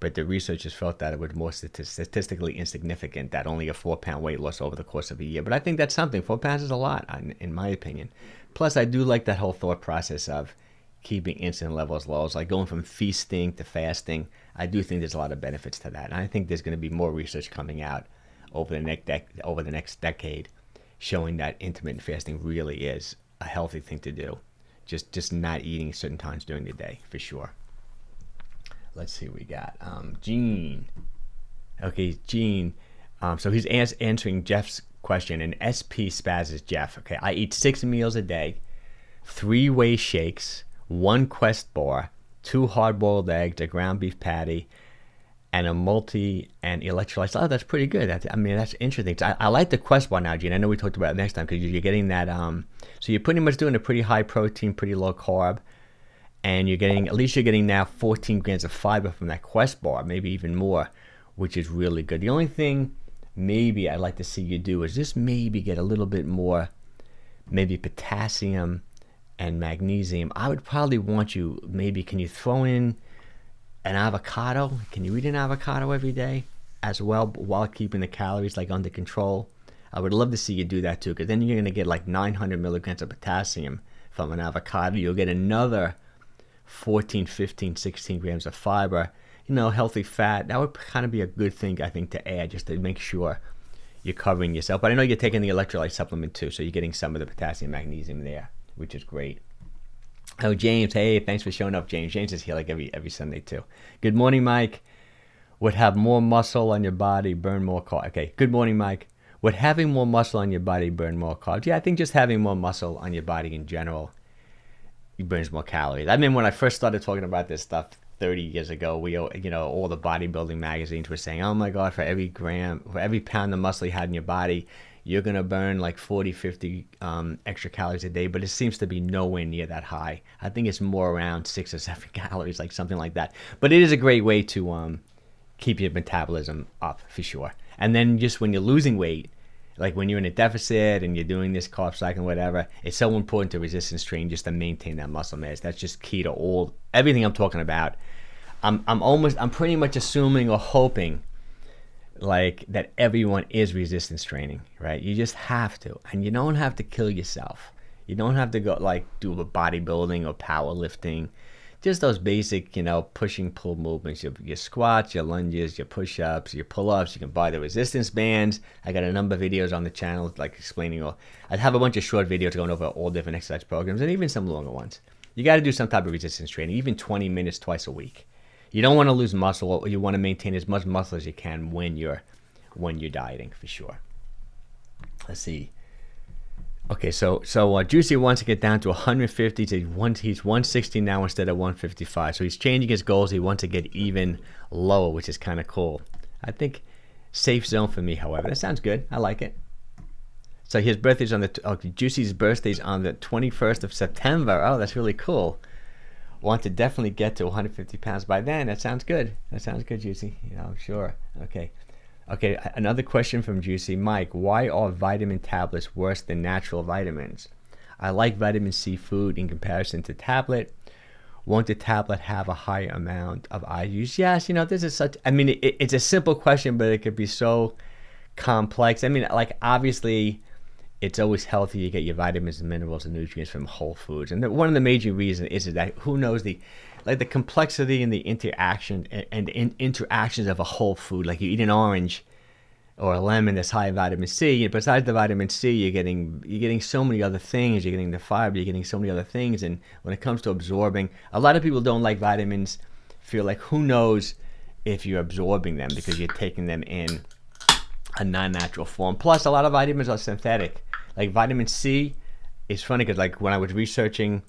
but the researchers felt that it was more statistically insignificant, that only a 4-pound weight loss over the course of a year. But I think that's something. 4 pounds is a lot, in my opinion. Plus, I do like that whole thought process of keeping insulin levels low. It's like going from feasting to fasting. I do think there's a lot of benefits to that. And I think there's going to be more research coming out over the next decade showing that intermittent fasting really is a healthy thing to do. Just not eating certain times during the day, for sure. Let's see what we got. Gene. Okay, Gene. So he's answering Jeff's question, and SP spazzes Jeff. Okay, I eat 6 meals a day, 3 whey shakes, 1 Quest bar, 2 hard-boiled eggs, a ground beef patty, and a multi and electrolytes. Oh, that's pretty good. That's interesting. I like the Quest bar now, Gene. I know we talked about it next time, because you're getting that. So you're pretty much doing a pretty high protein, pretty low carb. And you're getting now 14 grams of fiber from that Quest bar, maybe even more, which is really good. The only thing maybe I'd like to see you do is just maybe get a little bit more, maybe potassium and magnesium. I would probably want you, maybe, can you throw in an avocado? Can you eat an avocado every day as well, while keeping the calories like under control? I would love to see you do that too, because then you're going to get like 900 milligrams of potassium from an avocado. You'll get another 14, 15, 16 grams of fiber, healthy fat. That would kind of be a good thing, I think, to add, just to make sure you're covering yourself. But I know you're taking the electrolyte supplement too, so you're getting some of the potassium, magnesium there, which is great. Oh, James, hey, thanks for showing up, James. James is here like every Sunday too. Good morning, Mike. Would have more muscle on your body, burn more carbs. Okay, good morning, Mike. Would having more muscle on your body burn more carbs? Yeah, I think just having more muscle on your body in general, it burns more calories. I mean, when I first started talking about this stuff 30 years ago, all the bodybuilding magazines were saying, oh my God, for every pound of muscle you had in your body, you're going to burn like 40, 50 extra calories a day. But it seems to be nowhere near that high. I think it's more around 6 or 7 calories, like something like that. But it is a great way to keep your metabolism up, for sure. And then just when you're losing weight, like when you're in a deficit and you're doing this carb cycle, whatever, it's so important to resistance training just to maintain that muscle mass. That's just key to everything I'm talking about. I'm pretty much assuming or hoping like that everyone is resistance training, right? You just have to, and you don't have to kill yourself. You don't have to go like do a bodybuilding or powerlifting. Just those basic, pushing, pull movements, your squats, your lunges, your push-ups, your pull-ups. You can buy the resistance bands. I got a number of videos on the channel like explaining I have a bunch of short videos going over all different exercise programs and even some longer ones. You got to do some type of resistance training, even 20 minutes twice a week. You don't want to lose muscle. You want to maintain as much muscle as you can when you're dieting, for sure. Let's see. Okay, so Juicy wants to get down to 150. He's 160 now instead of 155. So he's changing his goals. He wants to get even lower, which is kind of cool. I think safe zone for me, however. That sounds good. I like it. So his birthday's Juicy's birthday's on the 21st of September. Oh, that's really cool. Want to definitely get to 150 pounds by then. That sounds good. That sounds good, Juicy. I'm sure. Okay, another question from Juicy. Mike, why are vitamin tablets worse than natural vitamins? I like vitamin C food in comparison to tablet. Won't the tablet have a high amount of IUs? Yes, this is it's a simple question, but it could be so complex. Obviously, it's always healthy to get your vitamins and minerals and nutrients from whole foods. And one of the major reasons is that who knows the complexity and the interaction and interactions of a whole food. Like you eat an orange or a lemon that's high in vitamin C. Besides the vitamin C, you're getting so many other things. You're getting the fiber. You're getting so many other things. And when it comes to absorbing, a lot of people don't like vitamins. Feel like who knows if you're absorbing them because you're taking them in a non-natural form. Plus, a lot of vitamins are synthetic. Like vitamin C, it's funny because like when I was researching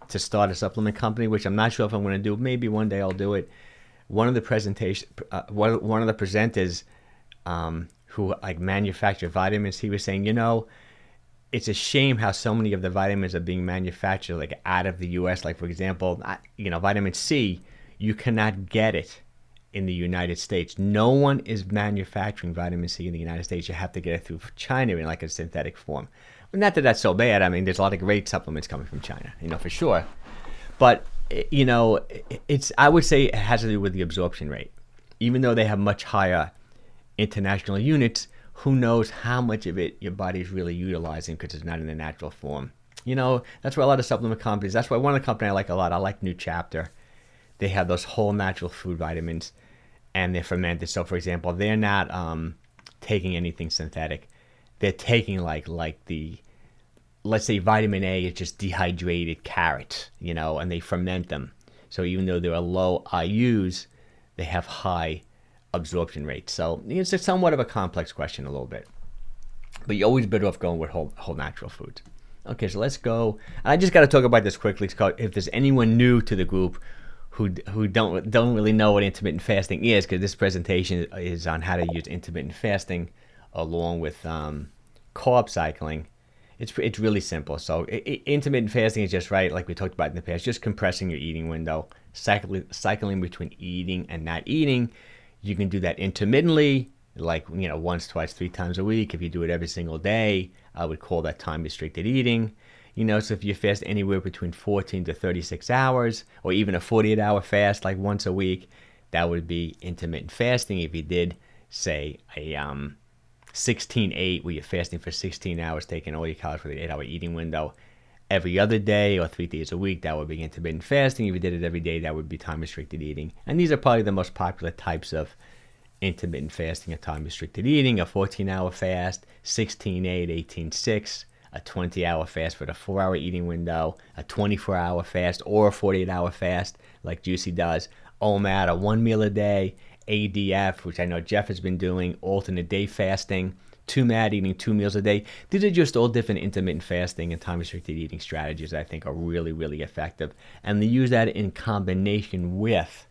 to start a supplement company, which I'm not sure if I'm going to do, maybe one day I'll do it. One of the presenters who like manufacture vitamins, he was saying, it's a shame how so many of the vitamins are being manufactured like out of the U.S. Like for example, vitamin C, you cannot get it in the United States. No one is manufacturing vitamin C in the United States. You have to get it through China in like a synthetic form. But not that that's so bad. I mean, there's a lot of great supplements coming from China, for sure. But, I would say it has to do with the absorption rate. Even though they have much higher international units, who knows how much of it your body is really utilizing because it's not in the natural form. That's why a lot of supplement companies, that's why one of the companies I like a lot, I like New Chapter. They have those whole natural food vitamins and they're fermented. So for example, they're not taking anything synthetic. They're taking like let's say vitamin A is just dehydrated carrots, and they ferment them. So even though they're low IUs, they have high absorption rates. So it's a somewhat of a complex question a little bit. But you're always better off going with whole natural foods. Okay, so let's go. I just got to talk about this quickly. If there's anyone new to the group who don't really know what intermittent fasting is, because this presentation is on how to use intermittent fasting along with carb cycling. It's really simple. So intermittent fasting is just like we talked about in the past, just compressing your eating window, cycling between eating and not eating. You can do that intermittently, like once, twice, 3 times a week. If you do it every single day, I would call that time restricted eating. So if you fast anywhere between 14 to 36 hours, or even a 48-hour fast, like once a week, that would be intermittent fasting. If you did, say, a 16-8, where you're fasting for 16 hours, taking all your calories for the 8-hour eating window, every other day or 3 days a week, that would be intermittent fasting. If you did it every day, that would be time restricted eating. And these are probably the most popular types of intermittent fasting or time restricted eating: a 14-hour fast, 16-8, 18-6, a 20-hour fast for the 4-hour eating window, a 24-hour fast or a 48-hour fast like Juicy does, OMAD, a 1 meal a day, ADF, which I know Jeff has been doing, alternate day fasting, 2MAD, eating 2 meals a day. These are just all different intermittent fasting and time restricted eating strategies I think are really, really effective. And to use that in combination with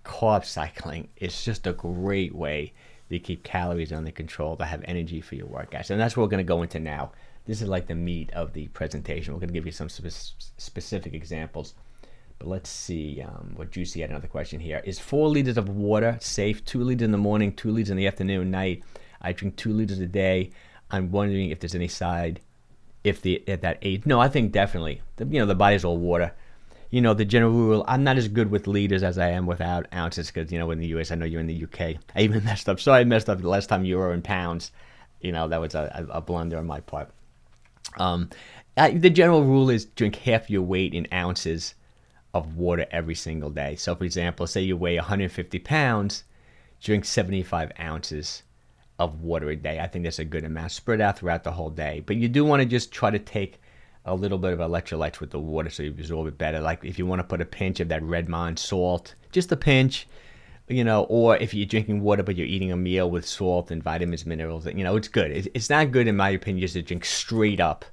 carb cycling is just a great way to keep calories under control, to have energy for your workouts. And that's what we're going to go into now. This is like the meat of the presentation. We're going to give you some specific examples. But let's see what Juicy had another question here. Is 4 liters of water safe? 2 liters in the morning, 2 liters in the afternoon, night. I drink 2 liters a day. I'm wondering if there's any side, at that age. No, I think definitely. The body's all water. The general rule, I'm not as good with liters as I am without ounces, because, in the US, I know you're in the UK. I even messed up. Sorry, I messed up the last time you were in pounds. That was a blunder on my part. The general rule is drink half your weight in ounces of water every single day. So, for example, say you weigh 150 pounds, drink 75 ounces of water a day. I think that's a good amount, spread out throughout the whole day. But you do want to just try to take a little bit of electrolytes with the water so you absorb it better. Like if you want to put a pinch of that red mine salt, just a pinch, or if you're drinking water but you're eating a meal with salt and vitamins, minerals, it's good. It's not good, in my opinion, just to drink straight up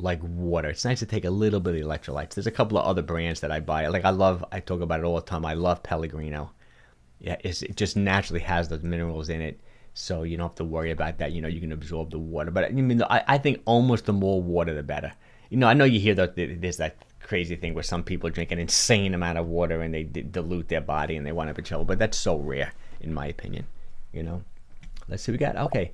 like water. It's nice to take a little bit of electrolytes. There's a couple of other brands that I buy. Like I talk about it all the time. I love Pellegrino. Yeah, it just naturally has those minerals in it. So you don't have to worry about that. You can absorb the water. But I think almost the more water, the better. I know you hear that there's that crazy thing where some people drink an insane amount of water and they dilute their body and they wind up in trouble. But that's so rare, in my opinion. Let's see what we got. Okay,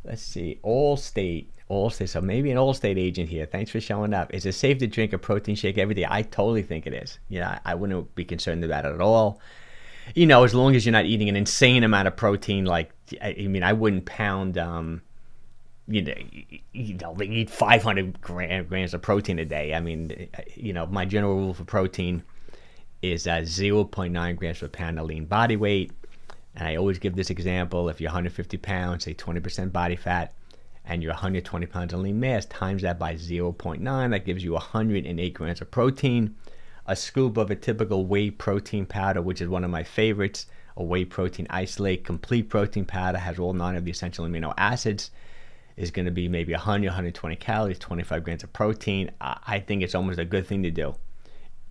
let's see. Allstate. So maybe an Allstate agent here. Thanks for showing up. Is it safe to drink a protein shake every day? I totally think it is. I wouldn't be concerned about it at all. As long as you're not eating an insane amount of protein. Like, I wouldn't pound, they eat 500 grams of protein a day. My general rule for protein is 0.9 grams per pound of lean body weight. And I always give this example. If you're 150 pounds, say 20% body fat, and you're 120 pounds of lean mass, times that by 0.9, that gives you 108 grams of protein. A scoop of a typical whey protein powder, which is one of my favorites, a whey protein isolate, complete protein powder, has all 9 of the essential amino acids, is going to be maybe 100, 120 calories, 25 grams of protein. I think it's almost a good thing to do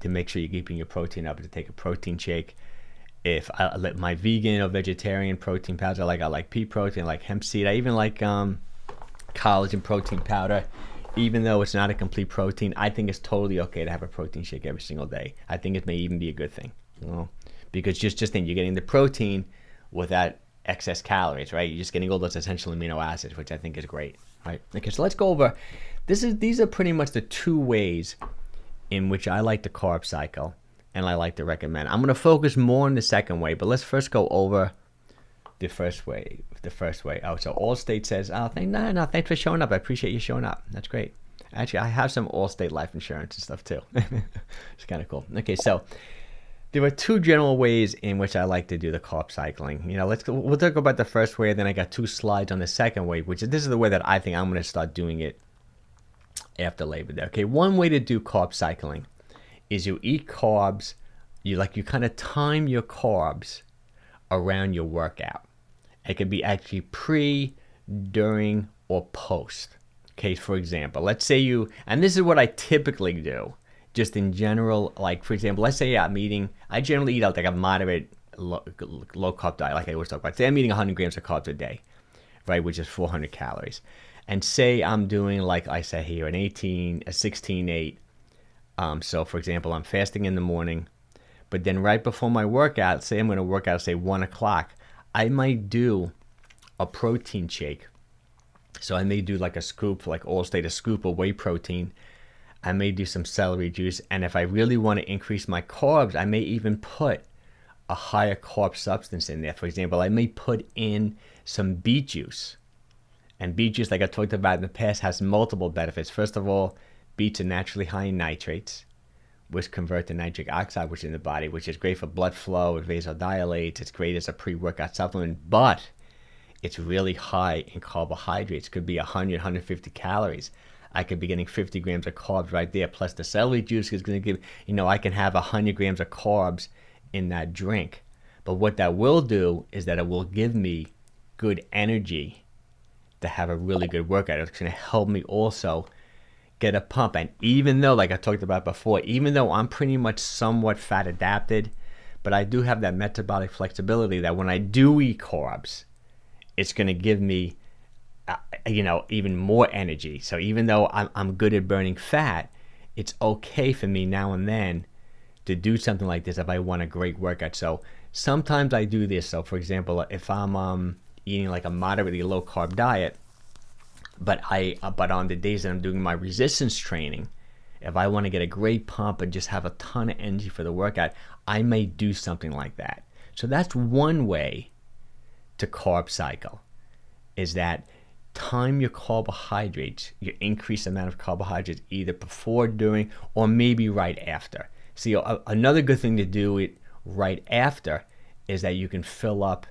to make sure you're keeping your protein up, to take a protein shake. If I let my vegan or vegetarian protein powders, I like pea protein, I like hemp seed, I even like collagen protein powder. Even though it's not a complete protein, I think it's totally okay to have a protein shake every single day. I think it may even be a good thing, because just think you're getting the protein without excess calories, right? You're just getting all those essential amino acids, which I think is great, right? Okay, so let's go over, these are pretty much the 2 ways in which I like the carb cycle and I like to recommend. I'm going to focus more on the second way, but let's first go over the first way. Oh, so Allstate says, oh, thanks for showing up. I appreciate you showing up. That's great. Actually, I have some Allstate life insurance and stuff too. It's kind of cool. Okay, so there are 2 general ways in which I like to do the carb cycling. You know, we'll talk about the first way, then I got 2 slides on the second way, this is the way that I think I'm going to start doing it after Labor Day. Okay, one way to do carb cycling is you eat carbs, you kind of time your carbs around your workout. It could be actually pre, during, or post. Okay, for example, let's say and this is what I typically do, just in general, like for example, let's say I generally eat out like a moderate low carb diet, like I always talk about. Say I'm eating 100 grams of carbs a day, right, which is 400 calories. And say I'm doing, like I said here, a 16-8. So for example, I'm fasting in the morning, but then right before my workout, say I'm going to work out, say 1 o'clock, I might do a protein shake. So I may do like a scoop, like Allstate, a scoop of whey protein. I may do some celery juice. And if I really want to increase my carbs, I may even put a higher carb substance in there. For example, I may put in some beet juice. And beet juice, like I talked about in the past, has multiple benefits. First of all, beets are naturally high in nitrates, which convert to nitric oxide, which is in the body, which is great for blood flow. It vasodilates. It's great as a pre-workout supplement, but it's really high in carbohydrates. It could be 100, 150 calories. I could be getting 50 grams of carbs right there. Plus the celery juice is going to give, I can have 100 grams of carbs in that drink. But what that will do is that it will give me good energy to have a really good workout. It's going to help me also get a pump. And even though, like I talked about before, even though I'm pretty much somewhat fat adapted, but I do have that metabolic flexibility that when I do eat carbs, it's going to give me, even more energy. So even though I'm good at burning fat, it's okay for me now and then to do something like this if I want a great workout. So sometimes I do this. So for example, if I'm eating like a moderately low carb diet, but on the days that I'm doing my resistance training, if I want to get a great pump and just have a ton of energy for the workout, I may do something like that. So that's one way to carb cycle, is that time your carbohydrates, your increased amount of carbohydrates, either before, during, or maybe right after. See, another good thing to do it right after is that you can fill up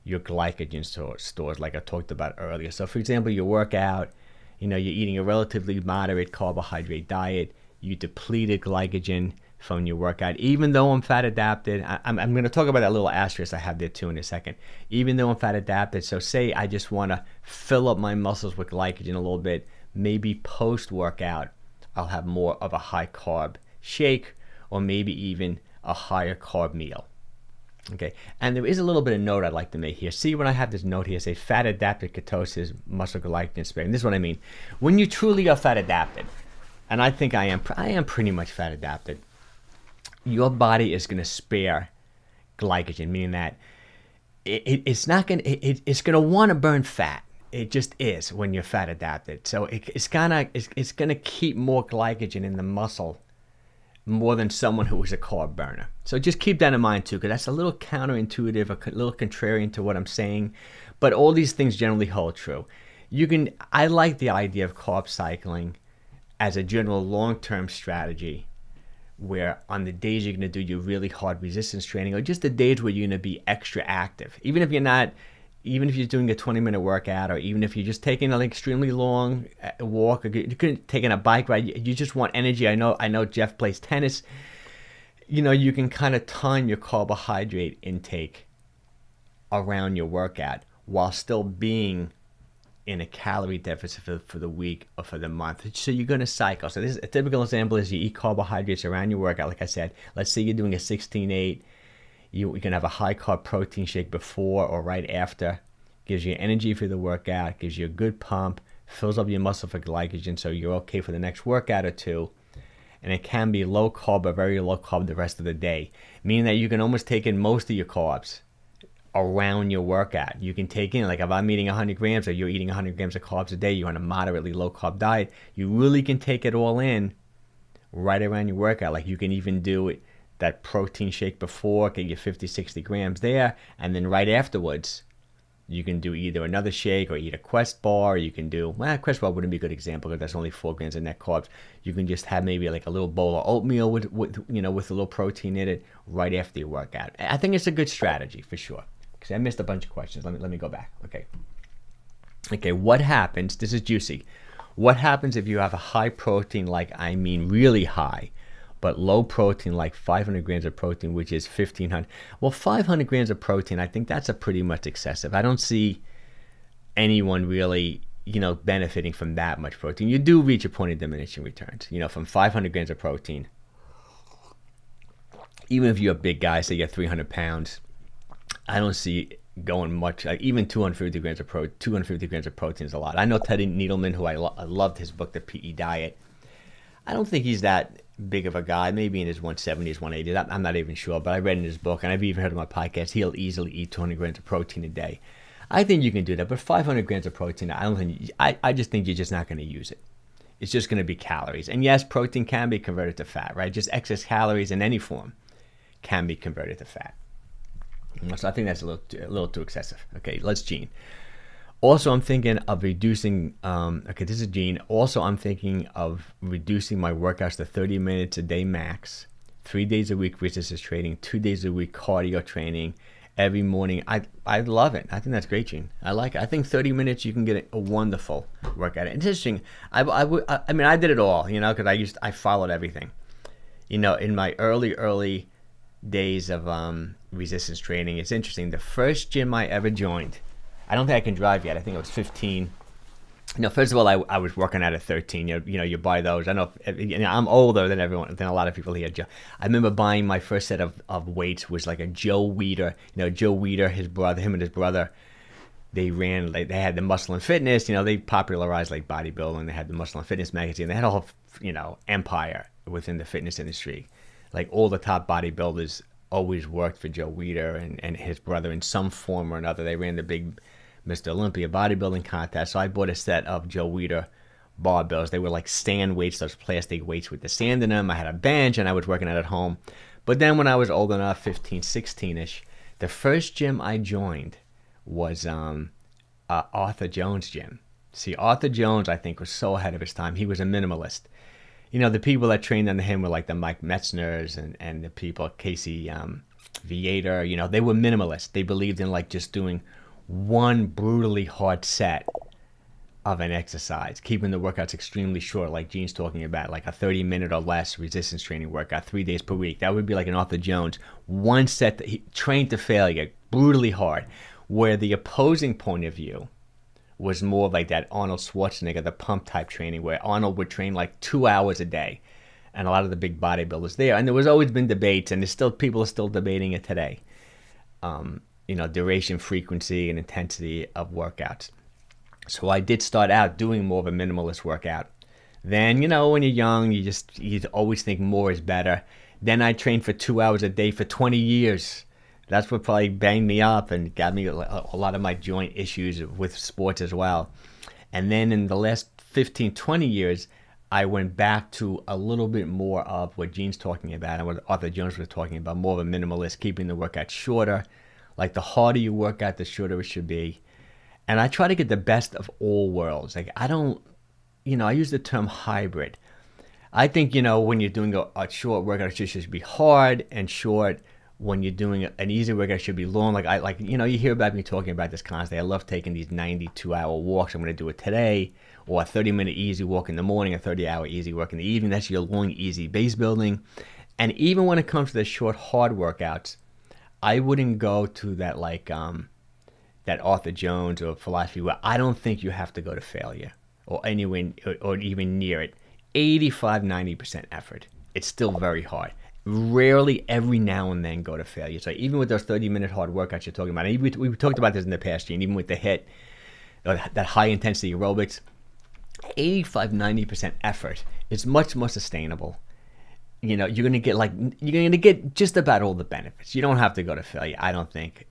your glycogen stores, like I talked about earlier. So for example, your workout, you're eating a relatively moderate carbohydrate diet, you depleted glycogen from your workout. Even though I'm fat adapted, I'm going to talk about that little asterisk I have there too in a second. Even though I'm fat adapted, so say I just want to fill up my muscles with glycogen a little bit, maybe post workout, I'll have more of a high carb shake, or maybe even a higher carb meal. Okay, and there is a little bit of note I'd like to make here. See, when I have this note here, say fat adapted ketosis, muscle glycogen sparing. This is what I mean. When you truly are fat adapted, and I think I am pretty much fat adapted, your body is going to spare glycogen, meaning that it's going to want to burn fat. It just is when you're fat adapted. So it's going to keep more glycogen in the muscle more than someone who is a carb burner. So just keep that in mind too, because that's a little counterintuitive, a little contrarian to what I'm saying. But all these things generally hold true. I like the idea of carb cycling as a general long-term strategy, where on the days you're going to do your really hard resistance training, or just the days where you're going to be extra active, even if you're doing a 20-minute workout, or even if you're just taking an extremely long walk, or you're taking a bike ride, you just want energy. I know Jeff plays tennis. You can kind of time your carbohydrate intake around your workout while still being in a calorie deficit for the week or for the month. So you're going to cycle. So this is a typical example is you eat carbohydrates around your workout. Like I said, let's say you're doing a 16-8. You can have a high carb protein shake before or right after. Gives you energy for the workout, gives you a good pump, fills up your muscle for glycogen, so you're okay for the next workout or two. and it can be low carb or very low carb the rest of the day, meaning that you can almost take in most of your carbs around your workout. You can take in, like if I'm eating 100 grams or you're eating 100 grams of carbs a day, you're on a moderately low carb diet, you really can take it all in right around your workout. Like you can even do it, that protein shake before, get your 50, 60 grams there, and then right afterwards, you can do either another shake or eat a Quest bar. Or you can do, well, Quest bar wouldn't be a good example because that's only 4 grams of net carbs. You can just have maybe like a little bowl of oatmeal with a little protein in it right after your workout. I think it's a good strategy for sure. Because I missed a bunch of questions. Let me go back. Okay, what happens, this is juicy. What happens if you have a high protein, like I mean really high, but low protein, like 500 grams of protein, which is 1,500. Well, 500 grams of protein, I think that's a pretty much excessive. I don't see anyone really, benefiting from that much protein. You do reach a point of diminishing returns, from 500 grams of protein. Even if you're a big guy, say you're 300 pounds, I don't see going much, like even 250 grams of protein is a lot. I know Teddy Needleman, who I loved his book, The PE Diet. I don't think he's that big of a guy, maybe in his 170s, 180s. I'm not even sure, but I read in his book, and I've even heard on my podcast, he'll easily eat 200 grams of protein a day. I think you can do that, but 500 grams of protein, I just think you're just not going to use it. It's just going to be calories. And yes, protein can be converted to fat, right? Just excess calories in any form can be converted to fat. So I think that's a little too excessive. Okay, let's Gene. Also, I'm thinking of reducing, this is Gene. Also, I'm thinking of reducing my workouts to 30 minutes a day max, 3 days a week resistance training, 2 days a week cardio training, every morning. I love it. I think that's great, Gene. I like it. I think 30 minutes, you can get a wonderful workout. It's interesting. I did it all, because I followed everything. In my early days of resistance training, it's interesting. The first gym I ever joined, I don't think I can drive yet. I think I was 15. First of all, I was working out at 13. You buy those. I know I'm older than a lot of people here. I remember buying my first set of weights was like a Joe Weider. Joe Weider, him and his brother, they had the Muscle and Fitness. They popularized like bodybuilding. They had the Muscle and Fitness magazine. They had a whole empire within the fitness industry. Like all the top bodybuilders always worked for Joe Weider and his brother in some form or another. They ran the big Mr. Olympia bodybuilding contest. So I bought a set of Joe Weider barbells. They were like stand weights, those plastic weights with the sand in them. I had a bench and I was working out at home. But then when I was old enough, 15, 16-ish, the first gym I joined was Arthur Jones' gym. See, Arthur Jones, I think, was so ahead of his time. He was a minimalist. The people that trained under him were like the Mike Metzners and the people, Casey Viator, they were minimalists. They believed in like just doing one brutally hard set of an exercise, keeping the workouts extremely short, like Gene's talking about, like a 30-minute or less resistance training workout, 3 days per week. That would be like an Arthur Jones. One set that he trained to failure, brutally hard, where the opposing point of view was more like that Arnold Schwarzenegger, the pump type training, where Arnold would train like 2 hours a day, and a lot of the big bodybuilders there. And there was always been debates, and people are still debating it today. Duration, frequency, and intensity of workouts. So I did start out doing more of a minimalist workout. Then, when you're young, you always think more is better. Then I trained for 2 hours a day for 20 years. That's what probably banged me up and got me a lot of my joint issues with sports as well. And then in the last 15, 20 years, I went back to a little bit more of what Gene's talking about and what Arthur Jones was talking about, more of a minimalist, keeping the workout shorter. Like the harder you work out, the shorter it should be. And I try to get the best of all worlds. Like I use the term hybrid. I think, when you're doing a short workout, it should be hard, and short when you're doing an easy workout, it should be long. You hear about me talking about this constantly. I love taking these 92-hour walks. I'm going to do it today, or a 30-minute easy walk in the morning, a 30-hour easy work in the evening. That's your long, easy base building. And even when it comes to the short, hard workouts, I wouldn't go to that that Arthur Jones or philosophy where I don't think you have to go to failure or anywhere or even near it. 85-90% effort. It's still very hard. Rarely, every now and then, go to failure. So even with those 30-minute hard workouts you're talking about, and we talked about this in the past, Gene, even with the HIIT, that high-intensity aerobics, 85-90% effort is much more sustainable. you're going to get just about all the benefits. You don't have to go to failure, I don't think,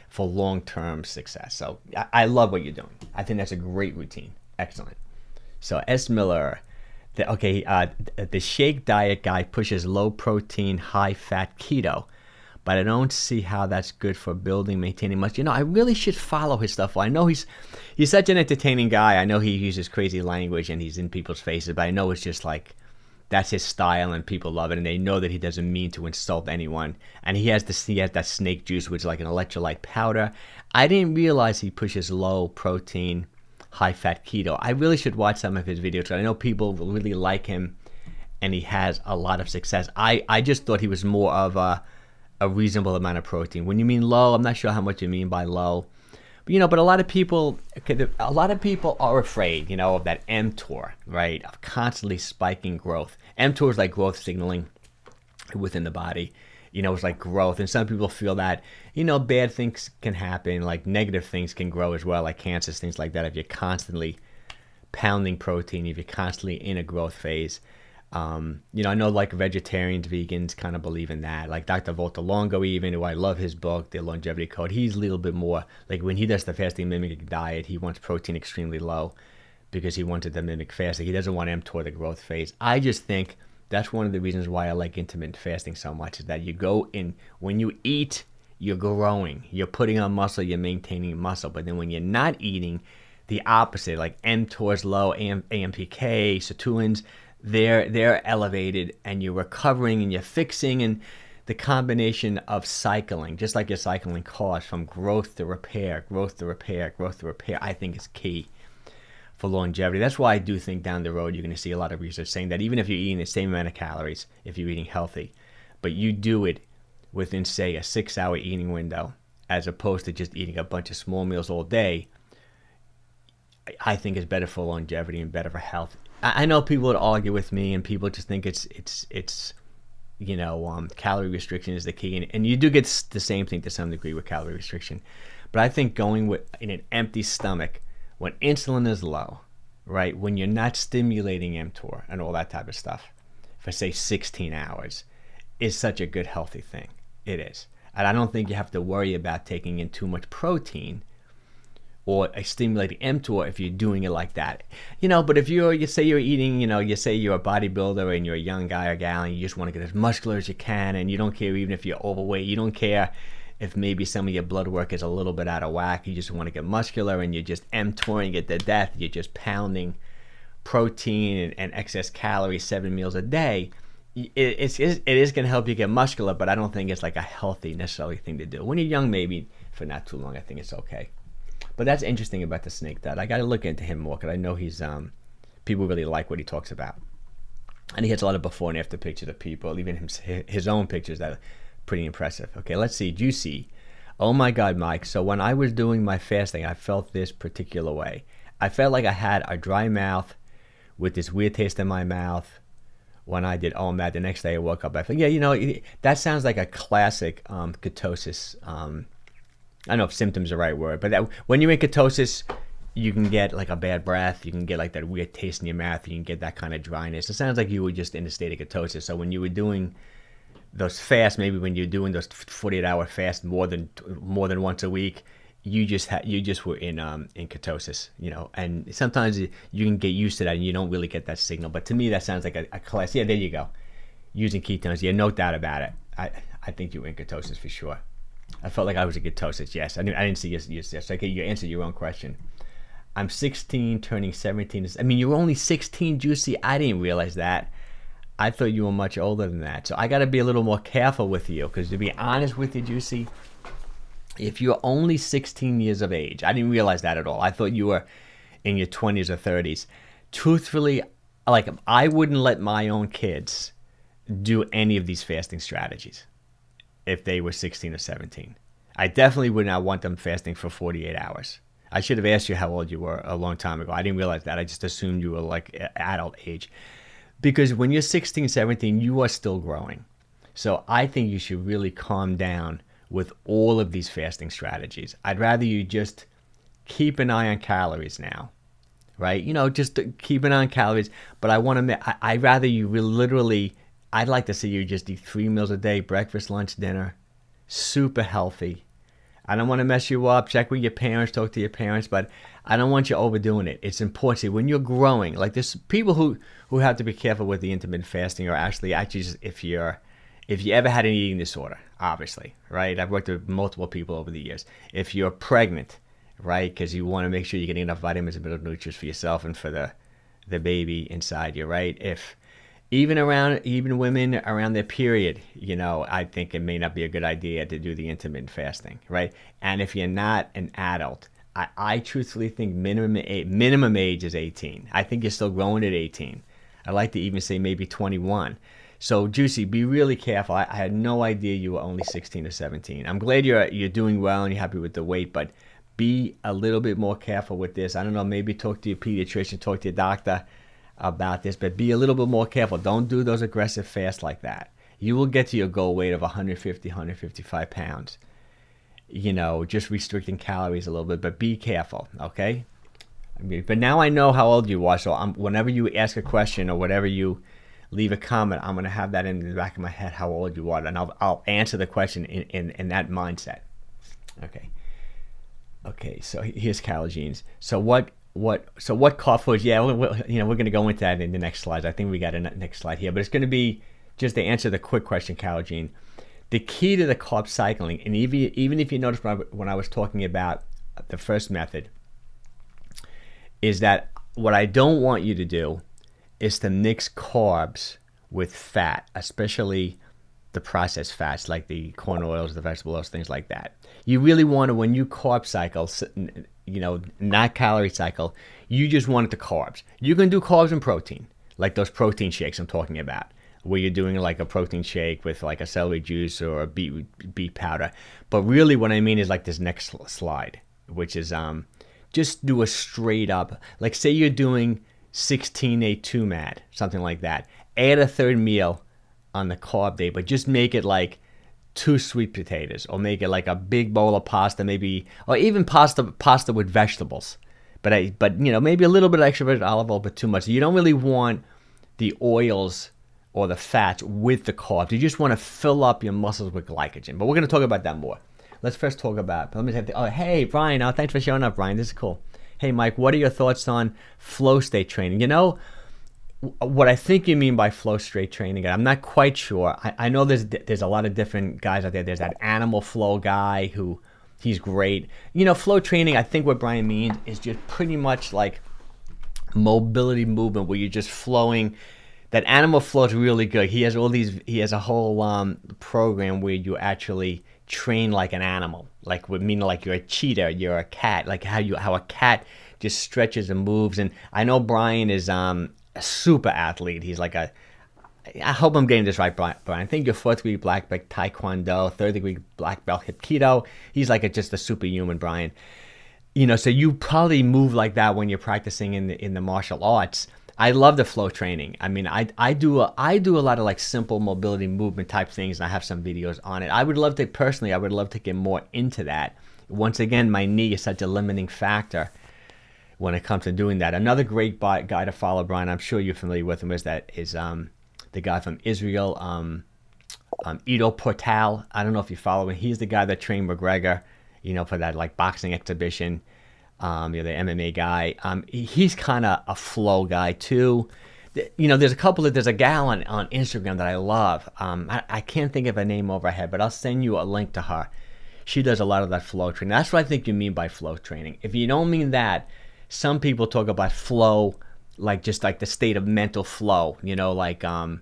for long-term success. So I love what you're doing. I think that's a great routine. Excellent. So S. Miller, the shake diet guy pushes low protein, high fat keto, but I don't see how that's good for building, maintaining muscle. I really should follow his stuff. I know he's such an entertaining guy. I know he uses crazy language and he's in people's faces, but I know it's just like, that's his style and people love it, and they know that he doesn't mean to insult anyone. And he has that snake juice, which is like an electrolyte powder. I didn't realize he pushes low protein, high fat keto. I really should watch some of his videos. I know people really like him and he has a lot of success. I just thought he was more of a reasonable amount of protein. When you mean low, I'm not sure how much you mean by low. But a lot of people are afraid, of that mTOR, right? Of constantly spiking growth. mTOR is like growth signaling within the body. It's like growth. And some people feel that, bad things can happen, like negative things can grow as well, like cancers, things like that, if you're constantly pounding protein, if you're constantly in a growth phase. I know like vegetarians, vegans kind of believe in that. Like Dr. Walter Longo, even, who I love his book, The Longevity Code, he's a little bit more, like when he does the fasting mimicking diet, he wants protein extremely low because he wants it to mimic fasting. He doesn't want mTOR, the growth phase. I just think that's one of the reasons why I like intermittent fasting so much, is that you go in, when you eat, you're growing. You're putting on muscle, you're maintaining muscle. But then when you're not eating, the opposite, like mTOR's low, AMPK, sirtuins, they're elevated, and you're recovering and you're fixing, and the combination of cycling, just like you're cycling cars from growth to repair, growth to repair, growth to repair, I think is key for longevity. That's why I do think down the road you're going to see a lot of research saying that even if you're eating the same amount of calories, if you're eating healthy, but you do it within, say, a 6-hour eating window, as opposed to just eating a bunch of small meals all day, I think is better for longevity and better for health. I know people would argue with me, and people just think it's calorie restriction is the key, and you do get the same thing to some degree with calorie restriction. But I think going in an empty stomach, when insulin is low, right, when you're not stimulating mTOR and all that type of stuff for, say, 16 hours, is such a good, healthy thing. It is. And I don't think you have to worry about taking in too much protein or stimulating mTOR if you're doing it like that. But if you say you're eating, you say you're a bodybuilder and you're a young guy or gal and you just want to get as muscular as you can, and you don't care even if you're overweight, you don't care if maybe some of your blood work is a little bit out of whack, you just want to get muscular and you're just mTORing it to death, you're just pounding protein and excess calories 7 meals a day, it is going to help you get muscular, but I don't think it's like a healthy necessarily thing to do. When you're young, maybe for not too long, I think it's okay. But that's interesting about the snake diet. I got to look into him more, because I know he's people really like what he talks about, and he has a lot of before and after pictures of people, even his own pictures that are pretty impressive. Okay, let's see. Juicy. Oh my God, Mike. So when I was doing my fasting, I felt this particular way. I felt like I had a dry mouth with this weird taste in my mouth. When I did OMAD, the next day I woke up, I felt, that sounds like a classic ketosis. I don't know if symptoms are the right word, but when you're in ketosis, you can get like a bad breath, you can get like that weird taste in your mouth, you can get that kind of dryness. It sounds like you were just in a state of ketosis. So when you were doing those fasts, maybe when you're doing those 48-hour fasts more than once a week, you just were in ketosis, and sometimes you can get used to that and you don't really get that signal. But to me, that sounds like a class. Yeah, there you go. Using ketones, yeah, no doubt about it. I think you were in ketosis for sure. I felt like I was in ketosis, yes. I didn't see yes. Okay, you answered your own question. I'm 16, turning 17. I mean, you were only 16, Juicy. I didn't realize that. I thought you were much older than that. So I got to be a little more careful with you, because to be honest with you, Juicy, if you're only 16 years of age, I didn't realize that at all. I thought you were in your 20s or 30s. Truthfully, like, I wouldn't let my own kids do any of these fasting strategies if they were 16 or 17. I definitely would not want them fasting for 48 hours. I should have asked you how old you were a long time ago. I didn't realize that. I just assumed you were like adult age. Because when you're 16, 17, you are still growing. So I think you should really calm down with all of these fasting strategies. I'd rather you just keep an eye on calories now, right? Just keep an eye on calories. But I'd rather you literally I'd like to see you just eat 3 meals a day, breakfast, lunch, dinner, super healthy. I don't want to mess you up. Check with your parents, talk to your parents, but I don't want you overdoing it. It's important. See, when you're growing, like there's people who have to be careful with the intermittent fasting, or actually just if you ever had an eating disorder, obviously, right? I've worked with multiple people over the years. If you're pregnant, right, because you want to make sure you're getting enough vitamins and mineral nutrients for yourself and for the baby inside you, right? If even women around their period, you know, I think it may not be a good idea to do the intermittent fasting, right? And if you're not an adult, I truthfully think minimum age is 18. I think you're still growing at 18. I like to even say maybe 21. So Juicy, be really careful. I had no idea you were only 16 or 17. I'm glad you're doing well and you're happy with the weight, but be a little bit more careful with this. I don't know, maybe talk to your pediatrician, talk to your doctor about this, but be a little bit more careful. Don't do those aggressive fasts like that. You will get to your goal weight of 150, 155 pounds. You know, just restricting calories a little bit, but be careful, okay? But now I know how old you are, so whenever you ask a question or whatever you leave a comment, I'm going to have that in the back of my head, how old you are, and I'll answer the question in that mindset. Okay, so here's Carol Jeans. So what carb foods? Yeah, we're going to go into that in the next slide. I think we got a next slide here, but it's going to be just to answer the quick question, Carol Jean. The key to the carb cycling, and even if you notice when I was talking about the first method, is that what I don't want you to do is to mix carbs with fat, especially the processed fats like the corn oils, the vegetable oils, things like that. You really want to, when you carb cycle, you know, not calorie cycle, you just want it to carbs. You can do carbs and protein, like those protein shakes I'm talking about, where you're doing like a protein shake with like a celery juice or a beet powder. But really what I mean is like this next slide, which is just do a straight up, like say you're doing 16-8-2 MAD, something like that. Add a third meal on the carb day, but just make it like 2 sweet potatoes, or make it like a big bowl of pasta, maybe, or even pasta with vegetables. But you know, maybe a little bit extra virgin olive oil, but too much. You don't really want the oils or the fats with the carbs. You just want to fill up your muscles with glycogen. But we're going to talk about that more. Let's first talk about, hey, Brian, thanks for showing up, Brian. This is cool. Hey, Mike, what are your thoughts on flow state training? You know, what I think you mean by flow state training, I'm not quite sure. I know there's a lot of different guys out there. There's that animal flow guy he's great. You know, flow training, I think what Brian means is just pretty much like mobility movement where you're just flowing. That animal flow is really good. He has a whole program where you actually train like an animal, like meaning like you're a cheetah, you're a cat, like how a cat just stretches and moves. And I know Brian is a super athlete. He's like I hope I'm getting this right, Brian. I think you're 4th degree black belt Taekwondo, 3rd degree black belt Hapkido. He's like just a superhuman, Brian. You know, so you probably move like that when you're practicing in the martial arts. I love the flow training. I mean, I do a lot of like simple mobility movement type things, and I have some videos on it. I would love to get more into that. Once again, my knee is such a limiting factor when it comes to doing that. Another great guy to follow, Brian, I'm sure you're familiar with him, is the guy from Israel, 𝘾𝙊𝘾𝙃𝙄𝙉𝙂. I don't know if you follow him. He's the guy that trained McGregor, you know, for that like boxing exhibition. You're the MMA guy. He's kind of a flow guy too. You know, there's a gal on Instagram that I love. I can't think of her name over her head, but I'll send you a link to her. She does a lot of that flow training. That's what I think you mean by flow training. If you don't mean that, some people talk about flow like just like the state of mental flow. You know, like I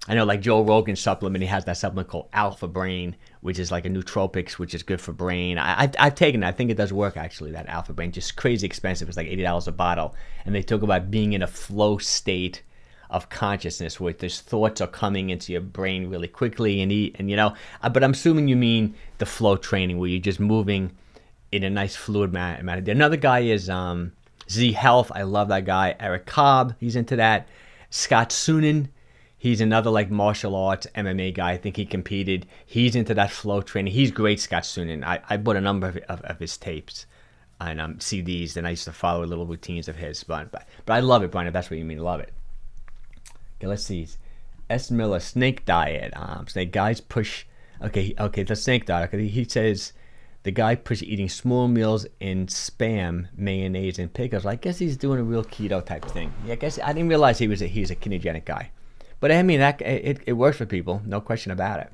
know like Joe Rogan's supplement, he has that supplement called Alpha Brain, which is like a nootropics, which is good for brain. I've taken it. I think it does work actually, that Alpha Brain. Just crazy expensive. It's like $80 a bottle. And they talk about being in a flow state of consciousness where these thoughts are coming into your brain really quickly and you know, but I'm assuming you mean the flow training where you're just moving in a nice fluid manner. Another guy is Z Health. I love that guy. Eric Cobb, he's into that. Scott Sunan, he's another like martial arts MMA guy. I think he competed. He's into that flow training. He's great, Scott Sunan. I bought a number of his tapes and CDs, and I used to follow little routines of his. But I love it, Brian, if that's what you mean, love it. Okay, let's see. S. Miller, snake diet. Snake guys push. Okay, the snake diet. Okay, he says the guy push eating small meals in Spam, mayonnaise, and pickles. I guess he's doing a real keto type thing. Yeah, I guess I didn't realize he's a ketogenic guy. But I mean, it works for people, no question about it.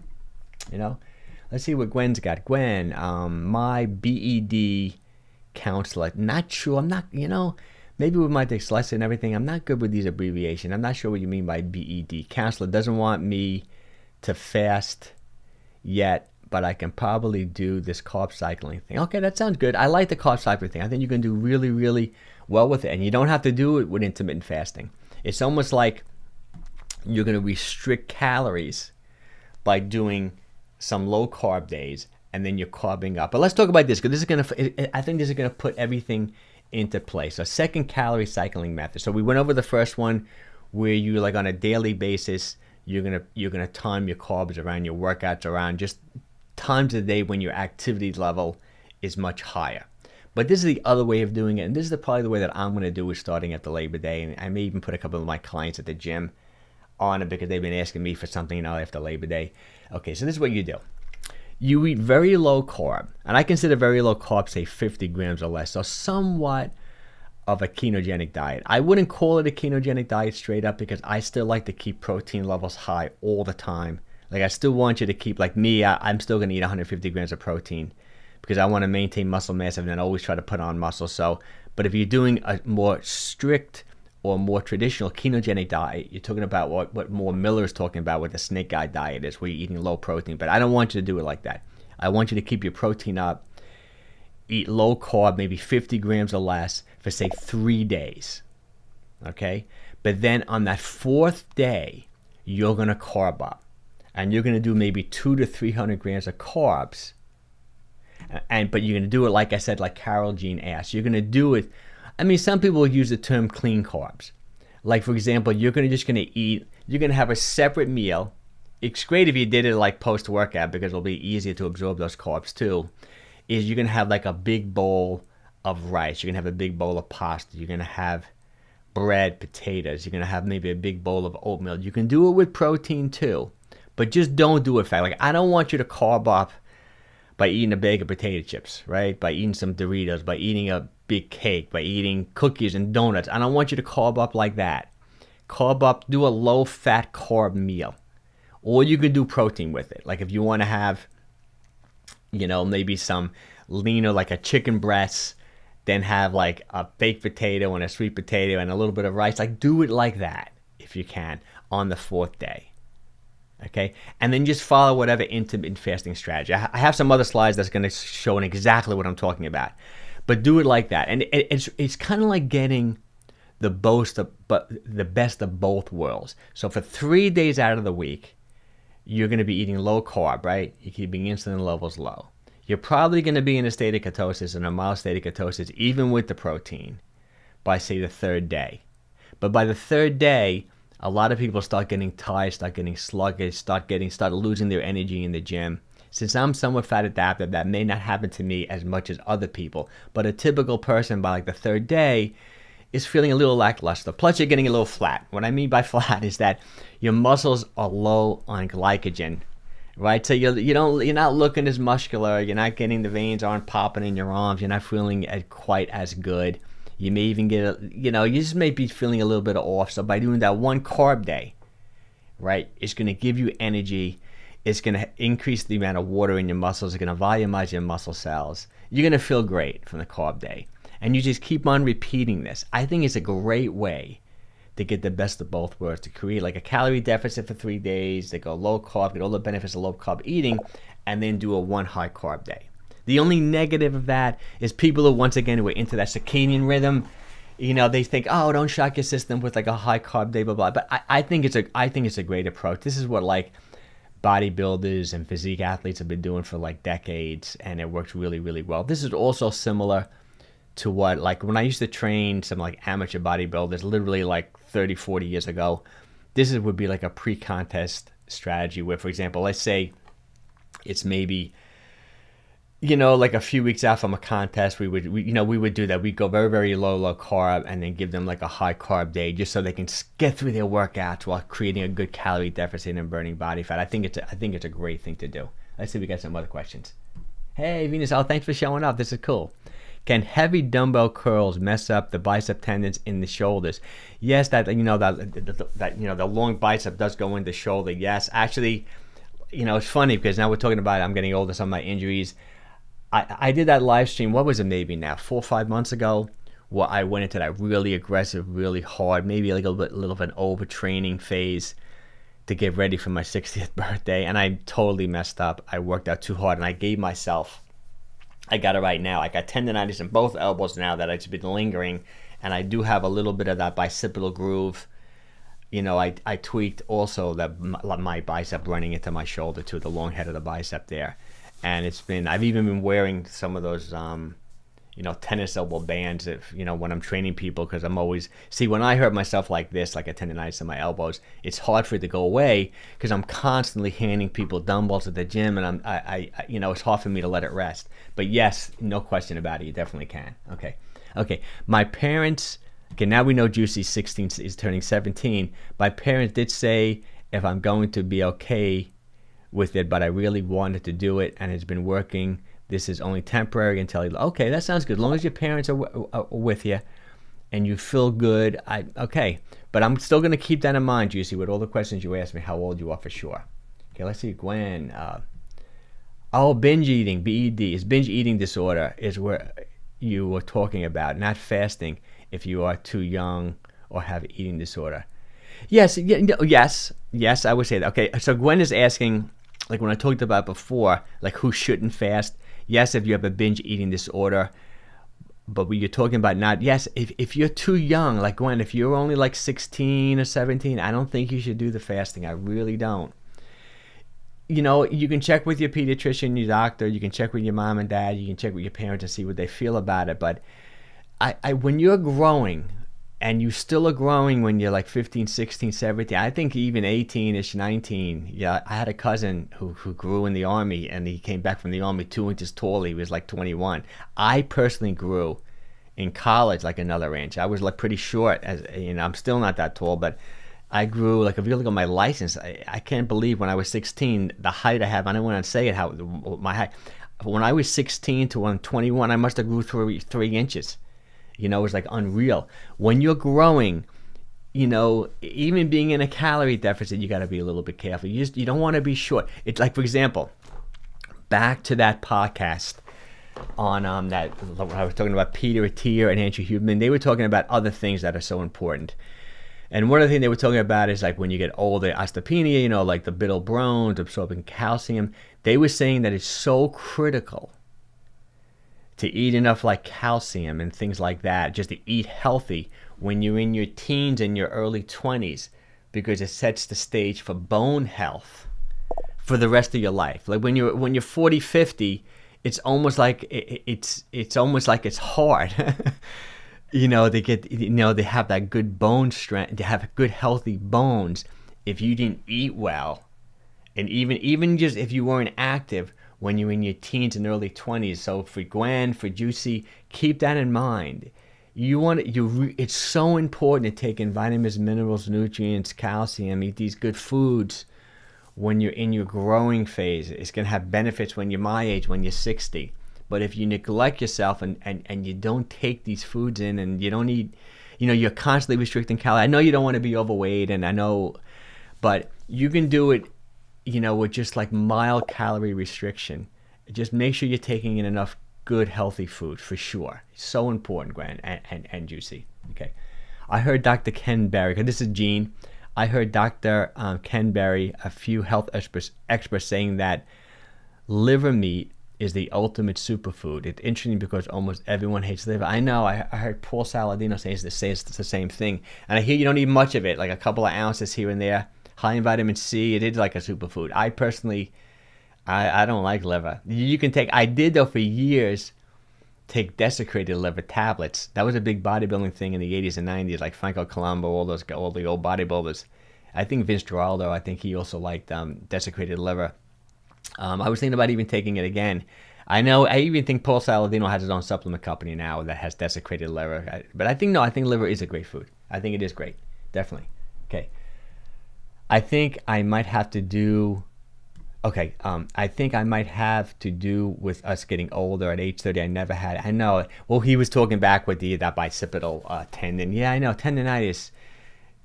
You know, let's see what Gwen's got. Gwen, my BED counselor. Not sure. I'm not. You know, maybe with my dyslexia and everything, I'm not good with these abbreviations. I'm not sure what you mean by BED. Counselor doesn't want me to fast yet, but I can probably do this carb cycling thing. Okay, that sounds good. I like the carb cycling thing. I think you can do really, really well with it. And you don't have to do it with intermittent fasting. It's almost like you're going to restrict calories by doing some low carb days, and then you're carbing up. But let's talk about this, because this is going to, I think this is going to put everything into place. A second calorie cycling method. So we went over the first one where you, like, on a daily basis, you're gonna time your carbs around your workouts, around just times of the day when your activity level is much higher. But this is the other way of doing it, and this is probably the way that I'm going to do it starting at the Labor Day. And I may even put a couple of my clients at the gym on it, because they've been asking me for something, you know, after Labor Day. Okay, so this is what you do. You eat very low carb, and I consider very low carb, say 50 grams or less, so somewhat of a ketogenic diet. I wouldn't call it a ketogenic diet straight up, because I still like to keep protein levels high all the time. Like, I still want you to keep, like me, I'm still going to eat 150 grams of protein, because I want to maintain muscle mass and then always try to put on muscle. So, but if you're doing a more strict or more traditional ketogenic diet, you're talking about what more Miller is talking about with the snake guy diet is, where you're eating low protein. But I don't want you to do it like that. I want you to keep your protein up, eat low carb, maybe 50 grams or less for, say, 3 days. Okay? But then on that fourth day, you're going to carb up. And you're going to do maybe 200 to 300 grams of carbs. But you're going to do it, like I said, like Carol Jean asked. You're going to do it. I mean, some people use the term clean carbs. Like, for example, you're going to have a separate meal. It's great if you did it like post-workout, because it'll be easier to absorb those carbs too. You're going to have like a big bowl of rice. You're going to have a big bowl of pasta. You're going to have bread, potatoes. You're going to have maybe a big bowl of oatmeal. You can do it with protein too, but just don't do it fat. Like, I don't want you to carb up by eating a bag of potato chips, right? By eating some Doritos, by eating a big cake, by eating cookies and donuts. I don't want you to carb up like that. Carb up, do a low-fat carb meal. Or you can do protein with it. Like, if you want to have, you know, maybe some leaner, like a chicken breast, then have like a baked potato and a sweet potato and a little bit of rice. Like, do it like that, if you can, on the fourth day. Okay, and then just follow whatever intermittent fasting strategy. I have some other slides that's going to show exactly what I'm talking about, but do it like that. And it's kind of like getting the best of both worlds. So for 3 days out of the week, you're going to be eating low carb, right? You're keeping insulin levels low. You're probably going to be in a state of ketosis, in a mild state of ketosis, even with the protein, by, say, the third day. But by the third day, a lot of people start getting tired, start getting sluggish, start losing their energy in the gym. Since I'm somewhat fat adaptive, that may not happen to me as much as other people. But a typical person by like the third day is feeling a little lackluster. Plus, you're getting a little flat. What I mean by flat is that your muscles are low on glycogen, right? So you're not looking as muscular. You're not getting, the veins aren't popping in your arms. You're not feeling quite as good. You may even get, you just may be feeling a little bit off. So by doing that one carb day, right, it's going to give you energy. It's going to increase the amount of water in your muscles. It's going to volumize your muscle cells. You're going to feel great from the carb day. And you just keep on repeating this. I think it's a great way to get the best of both worlds, to create like a calorie deficit for 3 days, to go low carb, get all the benefits of low carb eating, and then do a one high carb day. The only negative of that is people who, once again, who are into that circadian rhythm, they think, oh, don't shock your system with like a high carb day, blah, blah. But I think it's a great approach. This is what like bodybuilders and physique athletes have been doing for like decades, and it works really, really well. This is also similar to what, like when I used to train some like amateur bodybuilders, literally like 30, 40 years ago, would be like a pre-contest strategy where, for example, let's say it's maybe you know, like a few weeks out from a contest, we would do that. We'd go very, very low carb, and then give them like a high carb day, just so they can get through their workouts while creating a good calorie deficit and burning body fat. I think it's a great thing to do. Let's see if we got some other questions. Hey, Venus, oh, thanks for showing up. This is cool. Can heavy dumbbell curls mess up the bicep tendons in the shoulders? Yes, that the long bicep does go into the shoulder. Yes, actually, it's funny because now we're talking about I'm getting older, some of my injuries. I did that live stream, what was it, maybe now 4 or 5 months ago, where I went into that really aggressive, really hard, maybe like a little of an overtraining phase to get ready for my 60th birthday, and I totally messed up. I worked out too hard, and I gave myself, I got it right now, I got tendonitis in both elbows now that it's been lingering, and I do have a little bit of that bicipital groove. I tweaked also my bicep running into my shoulder too, the long head of the bicep there. And I've even been wearing some of those, tennis elbow bands, when I'm training people, because I'm always, when I hurt myself like this, like a tendonitis in my elbows, it's hard for it to go away because I'm constantly handing people dumbbells at the gym, and it's hard for me to let it rest. But yes, no question about it, you definitely can. Okay. My parents, now we know Juicy's 16, is turning 17. My parents did say if I'm going to be okay with it, but I really wanted to do it, and it's been working. This is only temporary until okay, that sounds good. As long as your parents are with you and you feel good, okay. But I'm still going to keep that in mind, Juicy, with all the questions you asked me, how old you are for sure. Okay, let's see, Gwen. Binge eating, BED, is binge eating disorder is where you were talking about, not fasting if you are too young or have eating disorder. Yes, I would say that. Okay, so Gwen is asking, like when I talked about before, like who shouldn't fast. Yes, if you have a binge eating disorder, but what you're talking about not, yes, if you're too young, like Gwen, if you're only like 16 or 17, I don't think you should do the fasting. I really don't. You can check with your pediatrician, your doctor, you can check with your mom and dad, you can check with your parents and see what they feel about it. But when you're growing, and you still are growing when you're like 15, 16, 17. I think even 18-ish, 19. Yeah, I had a cousin who grew in the Army, and he came back from the Army 2 inches tall. He was like 21. I personally grew in college like another inch. I was like pretty short. I'm still not that tall, but I grew, like if you look at my license, I can't believe when I was 16, the height I have. I don't want to say it, how my height. When I was 16 to when I'm 21, I must have grew 3 inches. It was like unreal. When you're growing, even being in a calorie deficit, you got to be a little bit careful. You don't want to be short. It's like, for example, back to that podcast on that when I was talking about Peter Attia and Andrew Huberman. They were talking about other things that are so important. And one of the things they were talking about is like when you get older, osteopenia, like the brittle bones, absorbing calcium. They were saying that it's so critical to eat enough like calcium and things like that, just to eat healthy when you're in your teens and your early 20s, because it sets the stage for bone health for the rest of your life. Like when you're 40, 50, it's almost like it's almost like it's hard to get, to have that good bone strength, to have good healthy bones if you didn't eat well. And even just if you weren't active when you're in your teens and early 20s. So for Gwen, for Juicy, keep that in mind. It's so important to take in vitamins, minerals, nutrients, calcium, eat these good foods when you're in your growing phase. It's going to have benefits when you're my age, when you're 60. But if you neglect yourself and you don't take these foods in, and you don't eat, you're constantly restricting calories. I know you don't want to be overweight, and I know, but you can do it with just like mild calorie restriction. Just make sure you're taking in enough good, healthy food for sure. So important, Gwen and Juicy. Okay. I heard Dr. Ken Berry, because this is Gene. I heard Dr. Ken Berry, a few health experts saying that liver meat is the ultimate superfood. It's interesting because almost everyone hates liver. I know. I heard Paul Saladino say it's the same thing. And I hear you don't need much of it, like a couple of ounces here and there. High in vitamin C, it is like a superfood. I personally, I don't like liver. You can take, I did though for years, take desiccated liver tablets. That was a big bodybuilding thing in the 80s and 90s, like Franco Colombo, all the old bodybuilders. I think Vince Giraldo, he also liked desiccated liver. I was thinking about even taking it again. I know, I even think Paul Saladino has his own supplement company now that has desiccated liver. But I think, no, I think liver is a great food. I think it is great. Definitely. Okay. I think I might have to do, I think I might have to do with us getting older at age 30. I never had, I know, well, he was talking back with that bicipital tendon. Yeah, I know, tendonitis.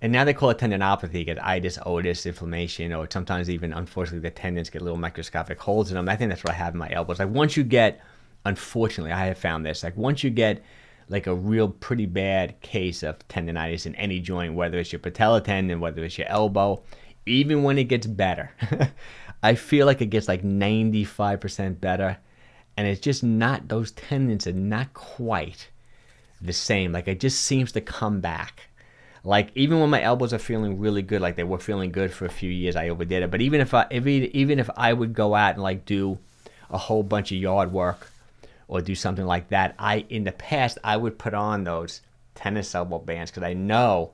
And now they call it tendinopathy, because itis, otis, inflammation, or sometimes even, unfortunately, the tendons get little microscopic holes in them. I think that's what I have in my elbows. Like once you get, unfortunately, I have found this, like once you get like a real pretty bad case of tendonitis in any joint, whether it's your patella tendon, whether it's your elbow, even when it gets better, I feel like it gets like 95% better. And it's just not, those tendons are not quite the same. Like it just seems to come back. Like even when my elbows are feeling really good, like they were feeling good for a few years, I overdid it. But even if I would go out and like do a whole bunch of yard work or do something like that, in the past I would put on those tennis elbow bands, because I know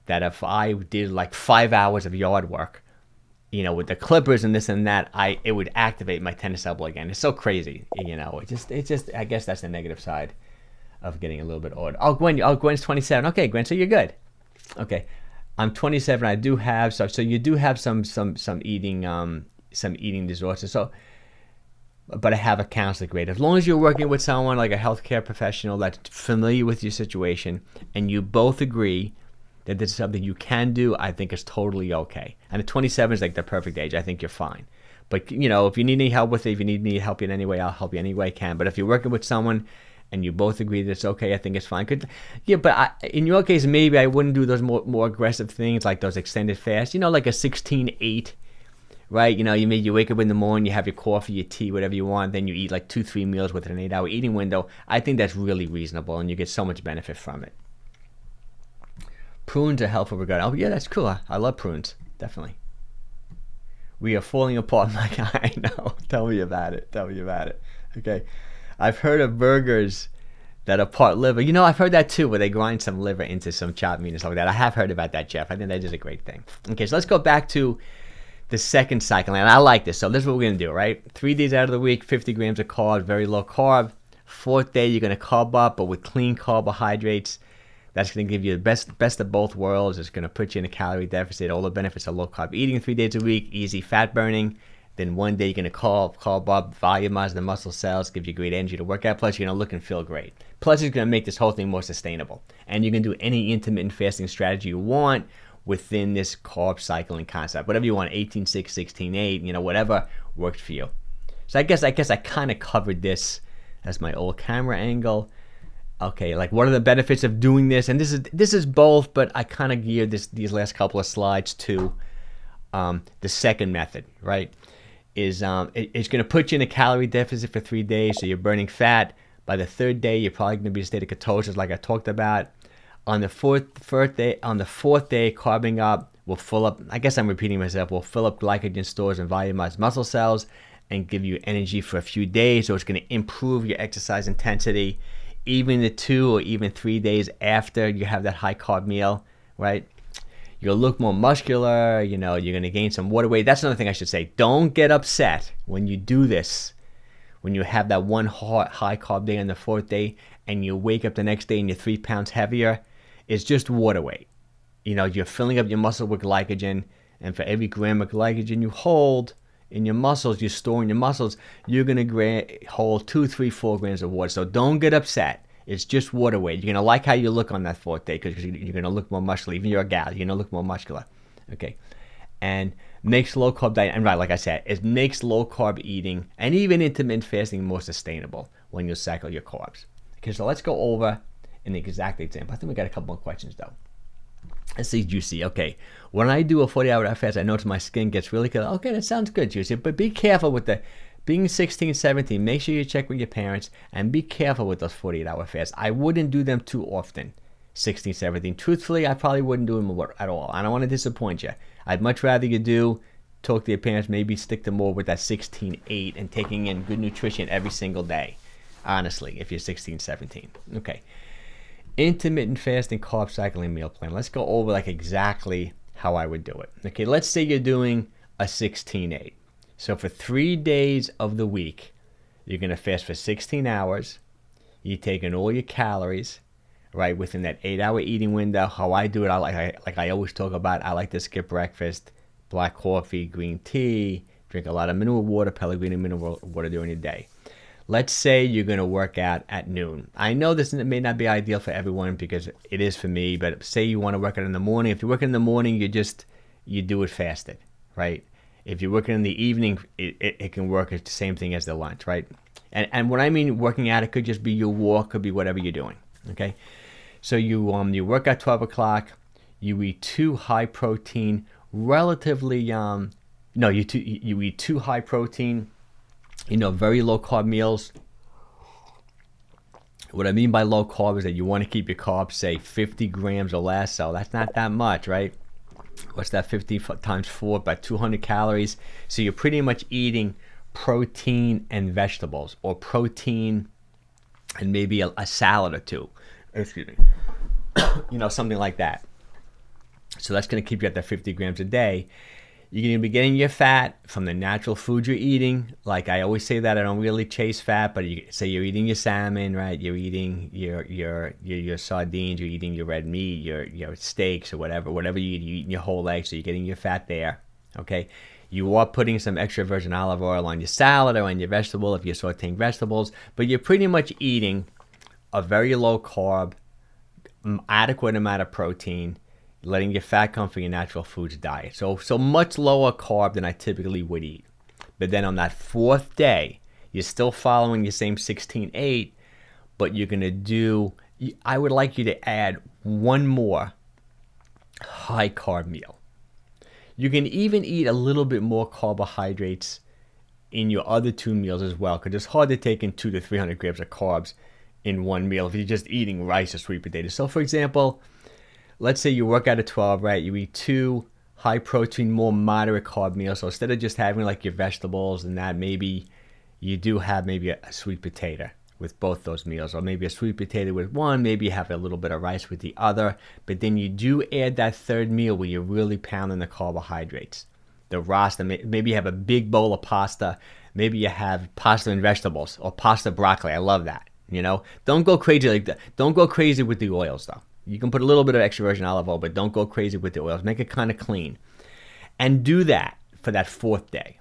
that if I did like 5 hours of yard work, with the clippers and this and that, it would activate my tennis elbow again. It's so crazy, It's just I guess that's the negative side of getting a little bit older. Oh, Gwen's 27. Okay, Gwen, so you're good. Okay, I'm 27. I do have so you do have some eating disorders. So, but I have a counselor grade. As long as you're working with someone like a healthcare professional that's familiar with your situation, and you both agree that this is something you can do, I think it's totally okay. And at 27 is like the perfect age. I think you're fine. But if you need any help with it, if you need me to help you in any way, I'll help you any way I can. But if you're working with someone and you both agree that it's okay, I think it's fine. But in your case, maybe I wouldn't do those more aggressive things like those extended fasts. Like a 16-8, right? You wake up in the morning, you have your coffee, your tea, whatever you want, then you eat like 2-3 meals within an 8-hour eating window. I think that's really reasonable, and you get so much benefit from it. Prunes are helpful regarding. Oh yeah, that's cool. I love prunes, definitely. We are falling apart, Mike. I know. Tell me about it. Okay. I've heard of burgers that are part liver. I've heard that too, where they grind some liver into some chopped meat and stuff like that. I have heard about that, Jeff. I think that is a great thing. Okay, so let's go back to the second cycle. And I like this. So this is what we're going to do, right? 3 days out of the week, 50 grams of carbs, very low carb. 4th day, you're going to carb up, but with clean carbohydrates. That's going to give you the best of both worlds. It's going to put you in a calorie deficit. All the benefits of low carb eating 3 days a week, easy fat burning. Then 1 day you're going to carb up, volumize the muscle cells, give you great energy to work out. Plus you're going to look and feel great. Plus it's going to make this whole thing more sustainable. And you can do any intermittent fasting strategy you want within this carb cycling concept. Whatever you want, 18-6, 16-8, whatever works for you. So I guess I kind of covered this as my old camera angle. Okay, like what are the benefits of doing this? And this is both, but I kind of geared these last couple of slides to the second method, right? It's going to put you in a calorie deficit for 3 days, so you're burning fat. By the 3rd day, you're probably going to be in a state of ketosis, like I talked about. On the fourth day, carbing up will fill up. I guess I'm repeating myself. Will fill up glycogen stores and volumize muscle cells, and give you energy for a few days. So it's going to improve your exercise intensity, even the 2 or even 3 days after you have that high carb meal, right? You'll look more muscular, you're going to gain some water weight. That's another thing I should say. Don't get upset when you do this, when you have that one high carb day on the 4th day and you wake up the next day and you're 3 pounds heavier. It's just water weight. You're filling up your muscle with glycogen, and for every gram of glycogen you hold in your muscles, you store in your muscles, you're going to hold 2, 3, 4 grams of water. So don't get upset. It's just water weight. You're going to like how you look on that 4th day, because you're going to look more muscular. Even you're a gal, you're going to look more muscular. Okay. And makes low carb diet, and right, like I said, it makes low carb eating and even intermittent fasting more sustainable when you cycle your carbs. Okay, so let's go over an exact example. I think we got a couple more questions though. Let's see, Juicy. Okay, when I do a 40-hour fast, I notice my skin gets really good. Okay, that sounds good, Juicy. But be careful with being 16, 17. Make sure you check with your parents, and be careful with those 48-hour fasts. I wouldn't do them too often, 16, 17. Truthfully, I probably wouldn't do them at all. I don't want to disappoint you. I'd much rather you talk to your parents, maybe stick to more with that 16-8 and taking in good nutrition every single day, honestly, if you're 16, 17. Okay. Intermittent fasting, carb cycling meal plan. Let's go over like exactly how I would do it. Okay, let's say you're doing a 16-8. So for 3 days of the week, You're going to fast for 16 hours. You're taking all your calories, right, within that 8-hour eating window. How I do it, like I always talk about, I like to skip breakfast, black coffee, green tea, drink a lot of mineral water, Pellegrino mineral water during the day. Let's say you're going to work out at noon. I know this may not be ideal for everyone because it is for me, but say you want to work out in the morning. If you're working in the morning, you do it fasted, right? If you're working in the evening, it can work as the same thing as the lunch, right? And when I mean working out, it could just be your walk, could be whatever you're doing, okay? So you work at 12 o'clock, you eat 2 high protein, relatively, you eat 2 high protein, very low carb meals. What I mean by low carb is that you want to keep your carbs, say 50 grams or less, so that's not that much, right? What's that, 50 times 4, about 200 calories. So you're pretty much eating protein and vegetables, or protein and maybe a salad or 2. Excuse me. Something like that. So that's going to keep you at that 50 grams a day. You're going to be getting your fat from the natural food you're eating. Like I always say that I don't really chase fat, but you say you're eating your salmon, right? You're eating your sardines, you're eating your red meat, your steaks or whatever you eat, you're eating your whole egg, so you're getting your fat there, okay? You are putting some extra virgin olive oil on your salad or on your vegetable if you're sauteing vegetables, but you're pretty much eating a very low carb, adequate amount of protein, letting your fat come from your natural foods diet. So much lower carb than I typically would eat. But then on that 4th day, you're still following your same 16-8, but you're going to do, I would like you to add one more high carb meal. You can even eat a little bit more carbohydrates in your other 2 meals as well, because it's hard to take in 200 to 300 grams of carbs in one meal if you're just eating rice or sweet potatoes. So for example, let's say you work out at 12, right? You eat 2 high protein, more moderate carb meals. So instead of just having like your vegetables and that, maybe you do have maybe a sweet potato with both those meals, or maybe a sweet potato with one, maybe you have a little bit of rice with the other, but then you do add that 3rd meal where you're really pounding the carbohydrates. The rasta, maybe you have a big bowl of pasta, maybe you have pasta and vegetables, or pasta broccoli. I love that, Don't go crazy like that. Don't go crazy with the oils though. You can put a little bit of extra virgin olive oil, but don't go crazy with the oils. Make it kind of clean. And do that for that 4th day.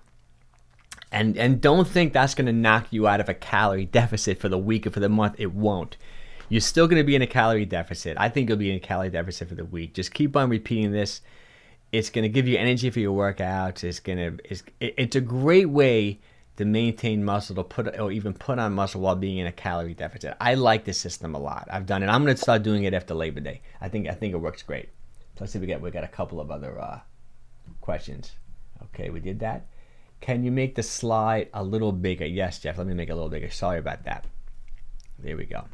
And don't think that's going to knock you out of a calorie deficit for the week or for the month. It won't. You're still going to be in a calorie deficit. I think you'll be in a calorie deficit for the week. Just keep on repeating this. It's going to give you energy for your workouts. It's a great way to maintain muscle, or even put on muscle while being in a calorie deficit. I like this system a lot. I've done it. I'm going to start doing it after Labor Day. I think it works great. Let's see, we got a couple of other questions. Okay, we did that. Can you make the slide a little bigger? Yes, Jeff. Let me make it a little bigger. Sorry about that. There we go.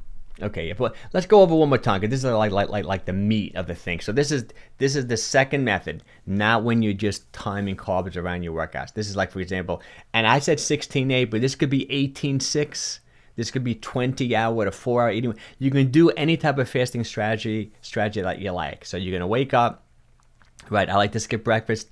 Okay, let's go over one more time, because this is like the meat of the thing. So this is the second method, not when you're just timing carbs around your workouts. This is like, for example, and I said 16-8, but this could be 18-6. This could be 20-hour to 4-hour eating. You can do any type of fasting strategy that you like. So you're gonna wake up, right? I like to skip breakfast.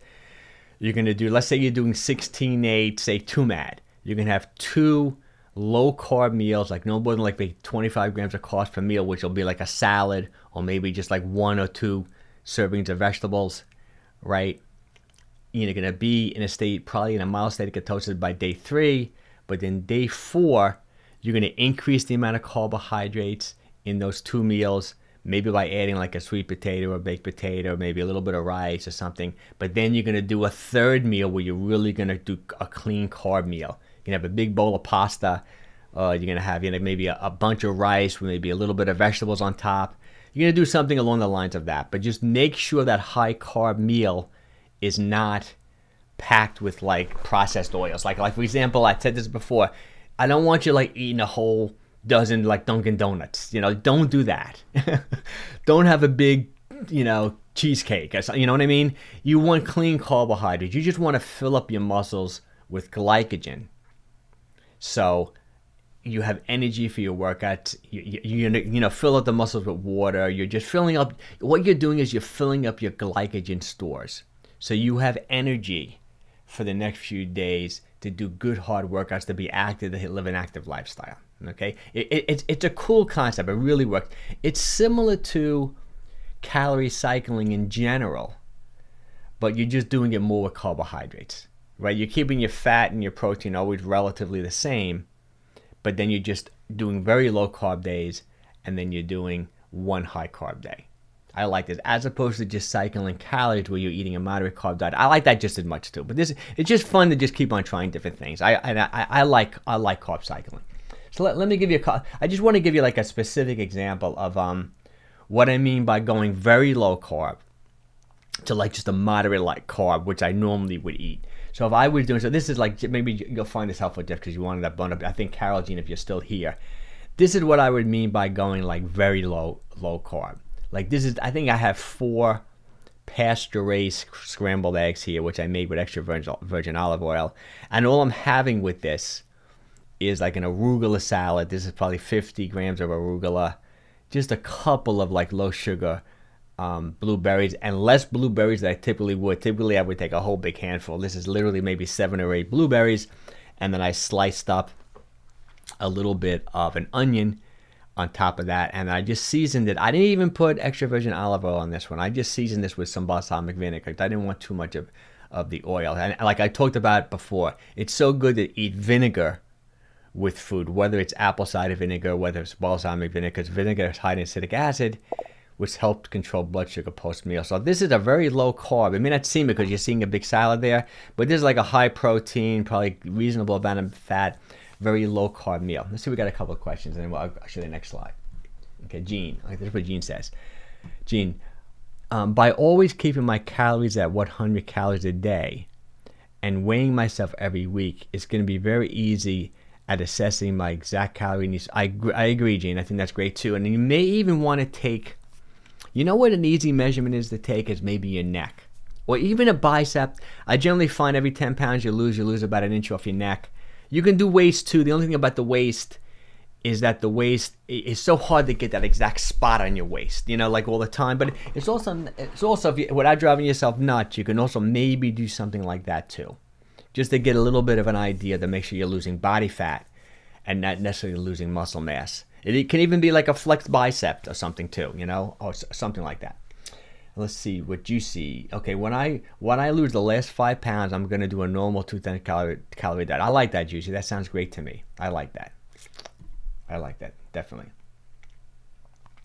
You're gonna do, let's say you're doing 16-8, say 2 MAD. You can have 2 low carb meals, like no more than like 25 grams of carbs per meal, which will be like a salad, or maybe just like 1 or 2 servings of vegetables, right? You're going to be in a state, probably in a mild state of ketosis by day 3, but then day 4, you're going to increase the amount of carbohydrates in those 2 meals, maybe by adding like a sweet potato or baked potato, maybe a little bit of rice or something. But then you're going to do a 3rd meal where you're really going to do a clean carb meal. You can have a big bowl of pasta. You're going to have maybe a bunch of rice with maybe a little bit of vegetables on top. You're going to do something along the lines of that. But just make sure that high carb meal is not packed with like processed oils. Like for example, I said this before, I don't want you like eating a whole dozen like Dunkin' Donuts. Don't do that. Don't have a big, cheesecake. You know what I mean? You want clean carbohydrates. You just want to fill up your muscles with glycogen. So you have energy for your workouts. You fill up the muscles with water. You're just filling up. What you're doing is you're filling up your glycogen stores. So you have energy for the next few days to do good hard workouts, to be active, to live an active lifestyle. Okay, it's a cool concept. It really works. It's similar to calorie cycling in general, but you're just doing it more with carbohydrates, right? You're keeping your fat and your protein always relatively the same, but then you're just doing very low carb days, and then you're doing one high carb day. I like this, as opposed to just cycling calories where you're eating a moderate carb diet. I like that just as much too. But it's just fun to just keep on trying different things. I like carb cycling. So let me give you I just want to give you like a specific example of what I mean by going very low carb to like just a moderate light carb, which I normally would eat. So if I was doing, so this is like, maybe you'll find this helpful, Jeff, because you wanted that bone up. I think Carol Jean, if you're still here, this is what I would mean by going like very low carb. Like this is, I think I have 4 pasture-raised scrambled eggs here, which I made with extra virgin olive oil. And all I'm having with this is like an arugula salad. This is probably 50 grams of arugula, just a couple of like low sugar blueberries, and less blueberries than I typically would. Typically I would take a whole big handful. This is literally maybe 7 or 8 blueberries, and then I sliced up a little bit of an onion on top of that, and I just seasoned it. I didn't even put extra virgin olive oil on this one. I just seasoned this with some balsamic vinegar. I didn't want too much of the oil. And like I talked about before, it's so good to eat vinegar with food, whether it's apple cider vinegar, whether it's balsamic vinegar, because vinegar has high in acidic acid, which helps control blood sugar post-meal. So this is a very low carb. It may not seem it because you're seeing a big salad there, but this is like a high protein, probably reasonable amount of fat, very low carb meal. Let's see, we got a couple of questions, and then I'll show you the next slide. Okay, Jean. This is what Jean says. Jean, by always keeping my calories at 100 calories a day and weighing myself every week, it's going to be very easy at assessing my exact calorie needs. I agree, Jean. I think that's great too. And you may even want to take, you know what an easy measurement is to take is maybe your neck or even a bicep. I generally find every 10 pounds you lose about an inch off your neck. You can do waist too. The only thing about the waist is that the waist is so hard to get that exact spot on your waist, you know, like all the time. But it's also if you, without driving yourself nuts, you can also maybe do something like that too, just to get a little bit of an idea to make sure you're losing body fat and not necessarily losing muscle mass. It can even be like a flexed bicep or something too, you know, or something like that. Let's see what you see. Okay, when I lose the last 5 pounds, I'm going to do a normal 210 calorie diet. I like that, Juicy. That sounds great to me. I like that. Definitely.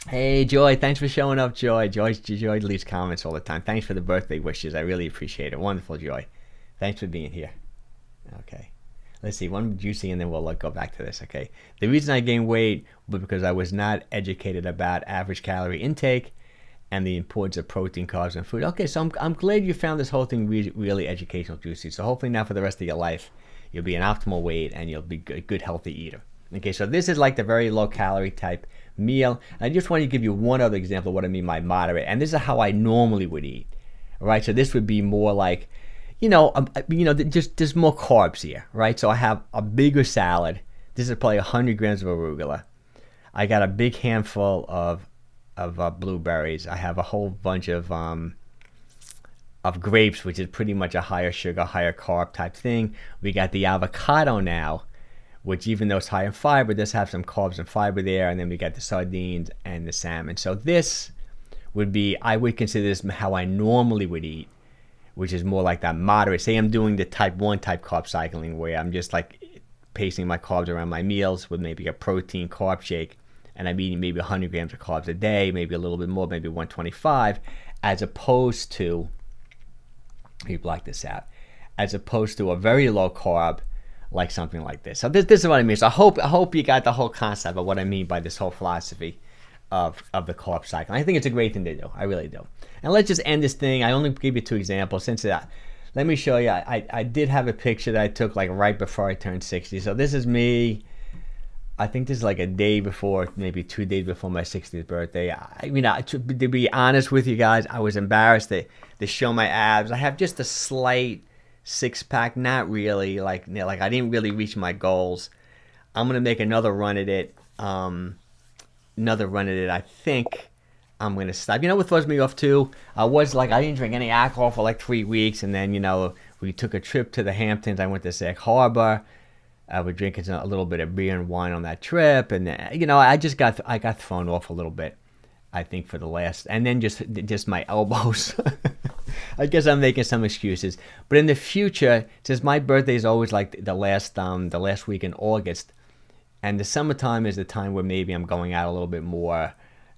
Hey, Joy. Thanks for showing up, Joy. Joy leaves comments all the time. Thanks for the birthday wishes. I really appreciate it. Wonderful, Joy. Thanks for being here. Okay. Let's see, one Juicy, and then we'll go back to this, okay? The reason I gained weight was because I was not educated about average calorie intake and the importance of protein, carbs, and food. Okay, so I'm glad you found this whole thing really educational, Juicy. So hopefully now for the rest of your life, you'll be an optimal weight and you'll be a good healthy eater. Okay, so this is like the very low calorie type meal. I just want to give you one other example of what I mean by moderate, and this is how I normally would eat. All right, so this would be more like, just there's more carbs here, right? So I have a bigger salad. This is probably 100 grams of arugula. I got a big handful of blueberries. I have a whole bunch of grapes, which is pretty much a higher sugar, higher carb type thing. We got the avocado now, which even though it's high in fiber, does have some carbs and fiber there. And then we got the sardines and the salmon. So this would be, I would consider this how I normally would eat, which is more like that moderate. Say I'm doing the type 1 type carb cycling where I'm just like pacing my carbs around my meals with maybe a protein carb shake, and I'm eating maybe 100 grams of carbs a day, maybe a little bit more, maybe 125, as opposed to, let me block this out, as opposed to a very low carb, like something like this. So this is what I mean. So I hope you got the whole concept of what I mean by this whole philosophy of the carb cycle. I think it's a great thing to do. I really do. And let's just end this thing. I only gave you 2 examples. Let me show you. I did have a picture that I took like right before I turned 60. So this is me. I think this is like a day before, maybe 2 days before my 60th birthday. To be honest with you guys, I was embarrassed to show my abs. I have just a slight 6-pack, not really. Like I didn't really reach my goals. I'm gonna make another run at it. I think I'm gonna stop. You know what throws me off too? I didn't drink any alcohol for like 3 weeks, and then we took a trip to the Hamptons. I went to Sag Harbor. I was drinking a little bit of beer and wine on that trip, and you know, I got thrown off a little bit, I think, for the last, and then just my elbows. I guess I'm making some excuses, but in the future, since my birthday is always like the last week in August, and the summertime is the time where maybe I'm going out a little bit more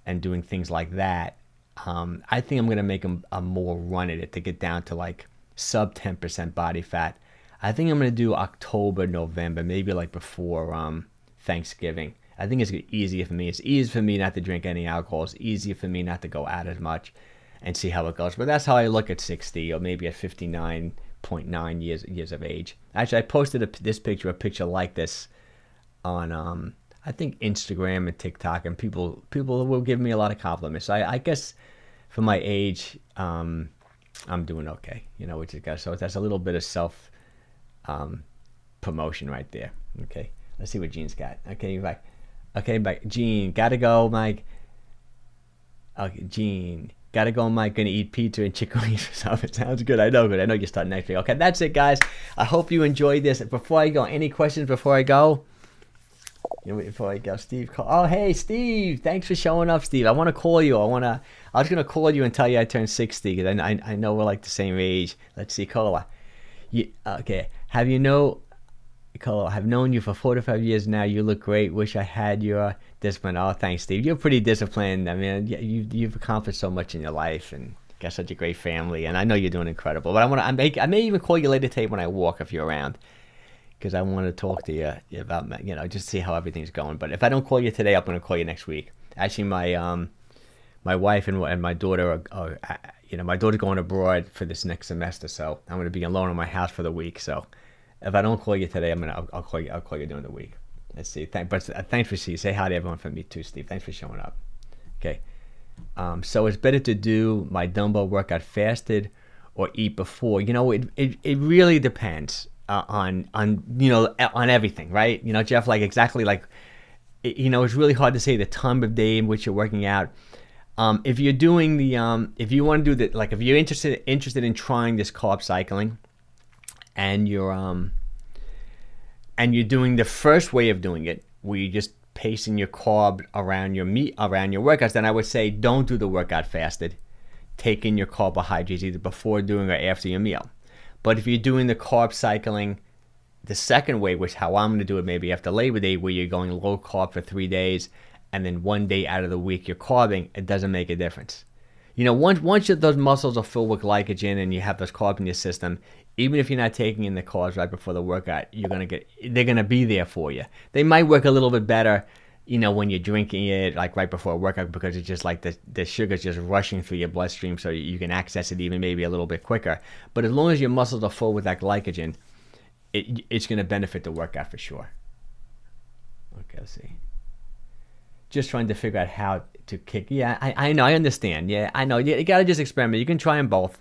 and doing things like that. I think I'm gonna make a more run at it to get down to like sub 10% body fat. I think I'm gonna do October, November, maybe like before Thanksgiving. I think it's easier for me. It's easier for me not to drink any alcohol. It's easier for me not to go out as much, and see how it goes. But that's how I look at 60, or maybe at 59.9 years of age. Actually, I posted a picture like this on I think Instagram and TikTok, and people will give me a lot of compliments. So I guess for my age, I'm doing okay, you know, which is good. So that's a little bit of self promotion right there. Okay, let's see what Gene's got. Okay, bye. Okay, bye. Gene, gotta go, Mike. Okay, Gene, gotta go, Mike. Gonna eat pizza and chicken wings or something. It sounds good. I know, but I know you start next week. Okay, that's it, guys. I hope you enjoyed this. Before I go, any questions before I go? Before I go, Steve. Oh, hey, Steve. Thanks for showing up, Steve. I want to call you. I was gonna call you and tell you I turned 60 because I know we're like the same age. Let's see, Cola. Okay. Cola, I've known you for 45 years now. You look great. Wish I had your discipline. Oh, thanks, Steve. You're pretty disciplined. I mean, you've accomplished so much in your life and got such a great family. And I know you're doing incredible. But I may even call you later today when I walk if you're around, because I want to talk to you about, you know, just see how everything's going. But if I don't call you today, I'm going to call you next week. Actually, my wife and my daughter are you know, my daughter's going abroad for this next semester, so I'm going to be alone in my house for the week. So if I don't call you today, I'll call you during the week. Let's see. Thanks for seeing. Say hi to everyone from me too, Steve. Thanks for showing up. Okay. So it's better to do my dumbbell workout fasted or eat before. You know, it really depends on you know, on everything, right? You know, Jeff, like exactly like, you know, it's really hard to say the time of day in which you're working out. If you're doing if you want to do the, like, if you're interested in trying this carb cycling, and you're doing the first way of doing it, where you're just pacing your carb around your workouts, then I would say don't do the workout fasted. Take in your carbohydrates either before doing or after your meal. But if you're doing the carb cycling the second way, which how I'm going to do it, maybe after Labor Day, where you're going low carb for 3 days, and then 1 day out of the week you're carbing, it doesn't make a difference. You know, once those muscles are filled with glycogen and you have those carbs in your system, even if you're not taking in the carbs right before the workout, they're gonna be there for you. They might work a little bit better, you know, when you're drinking it like right before a workout, because it's just like the sugar's just rushing through your bloodstream, so you can access it even maybe a little bit quicker. But as long as your muscles are full with that glycogen, it's gonna benefit the workout for sure. Okay, let's see. Just trying to figure out how to kick. Yeah, I know, I understand. Yeah, I know. You gotta just experiment. You can try them both.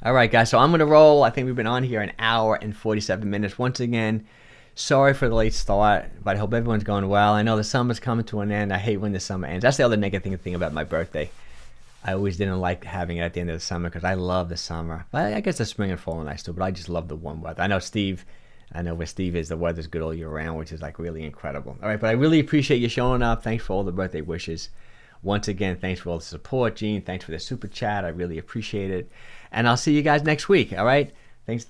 All right, guys. So I'm gonna roll. I think we've been on here an hour and 47 minutes. Once again, sorry for the late start, but I hope everyone's going well. I know the summer's coming to an end. I hate when the summer ends. That's the other negative thing about my birthday. I always didn't like having it at the end of the summer because I love the summer. But I guess the spring and fall are nice too. But I just love the warm weather. I know where Steve is, the weather's good all year round, which is like really incredible. All right, but I really appreciate you showing up. Thanks for all the birthday wishes. Once again, thanks for all the support, Gene. Thanks for the super chat. I really appreciate it. And I'll see you guys next week, all right? Thanks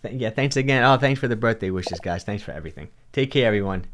again. Oh, thanks for the birthday wishes, guys. Thanks for everything. Take care, everyone.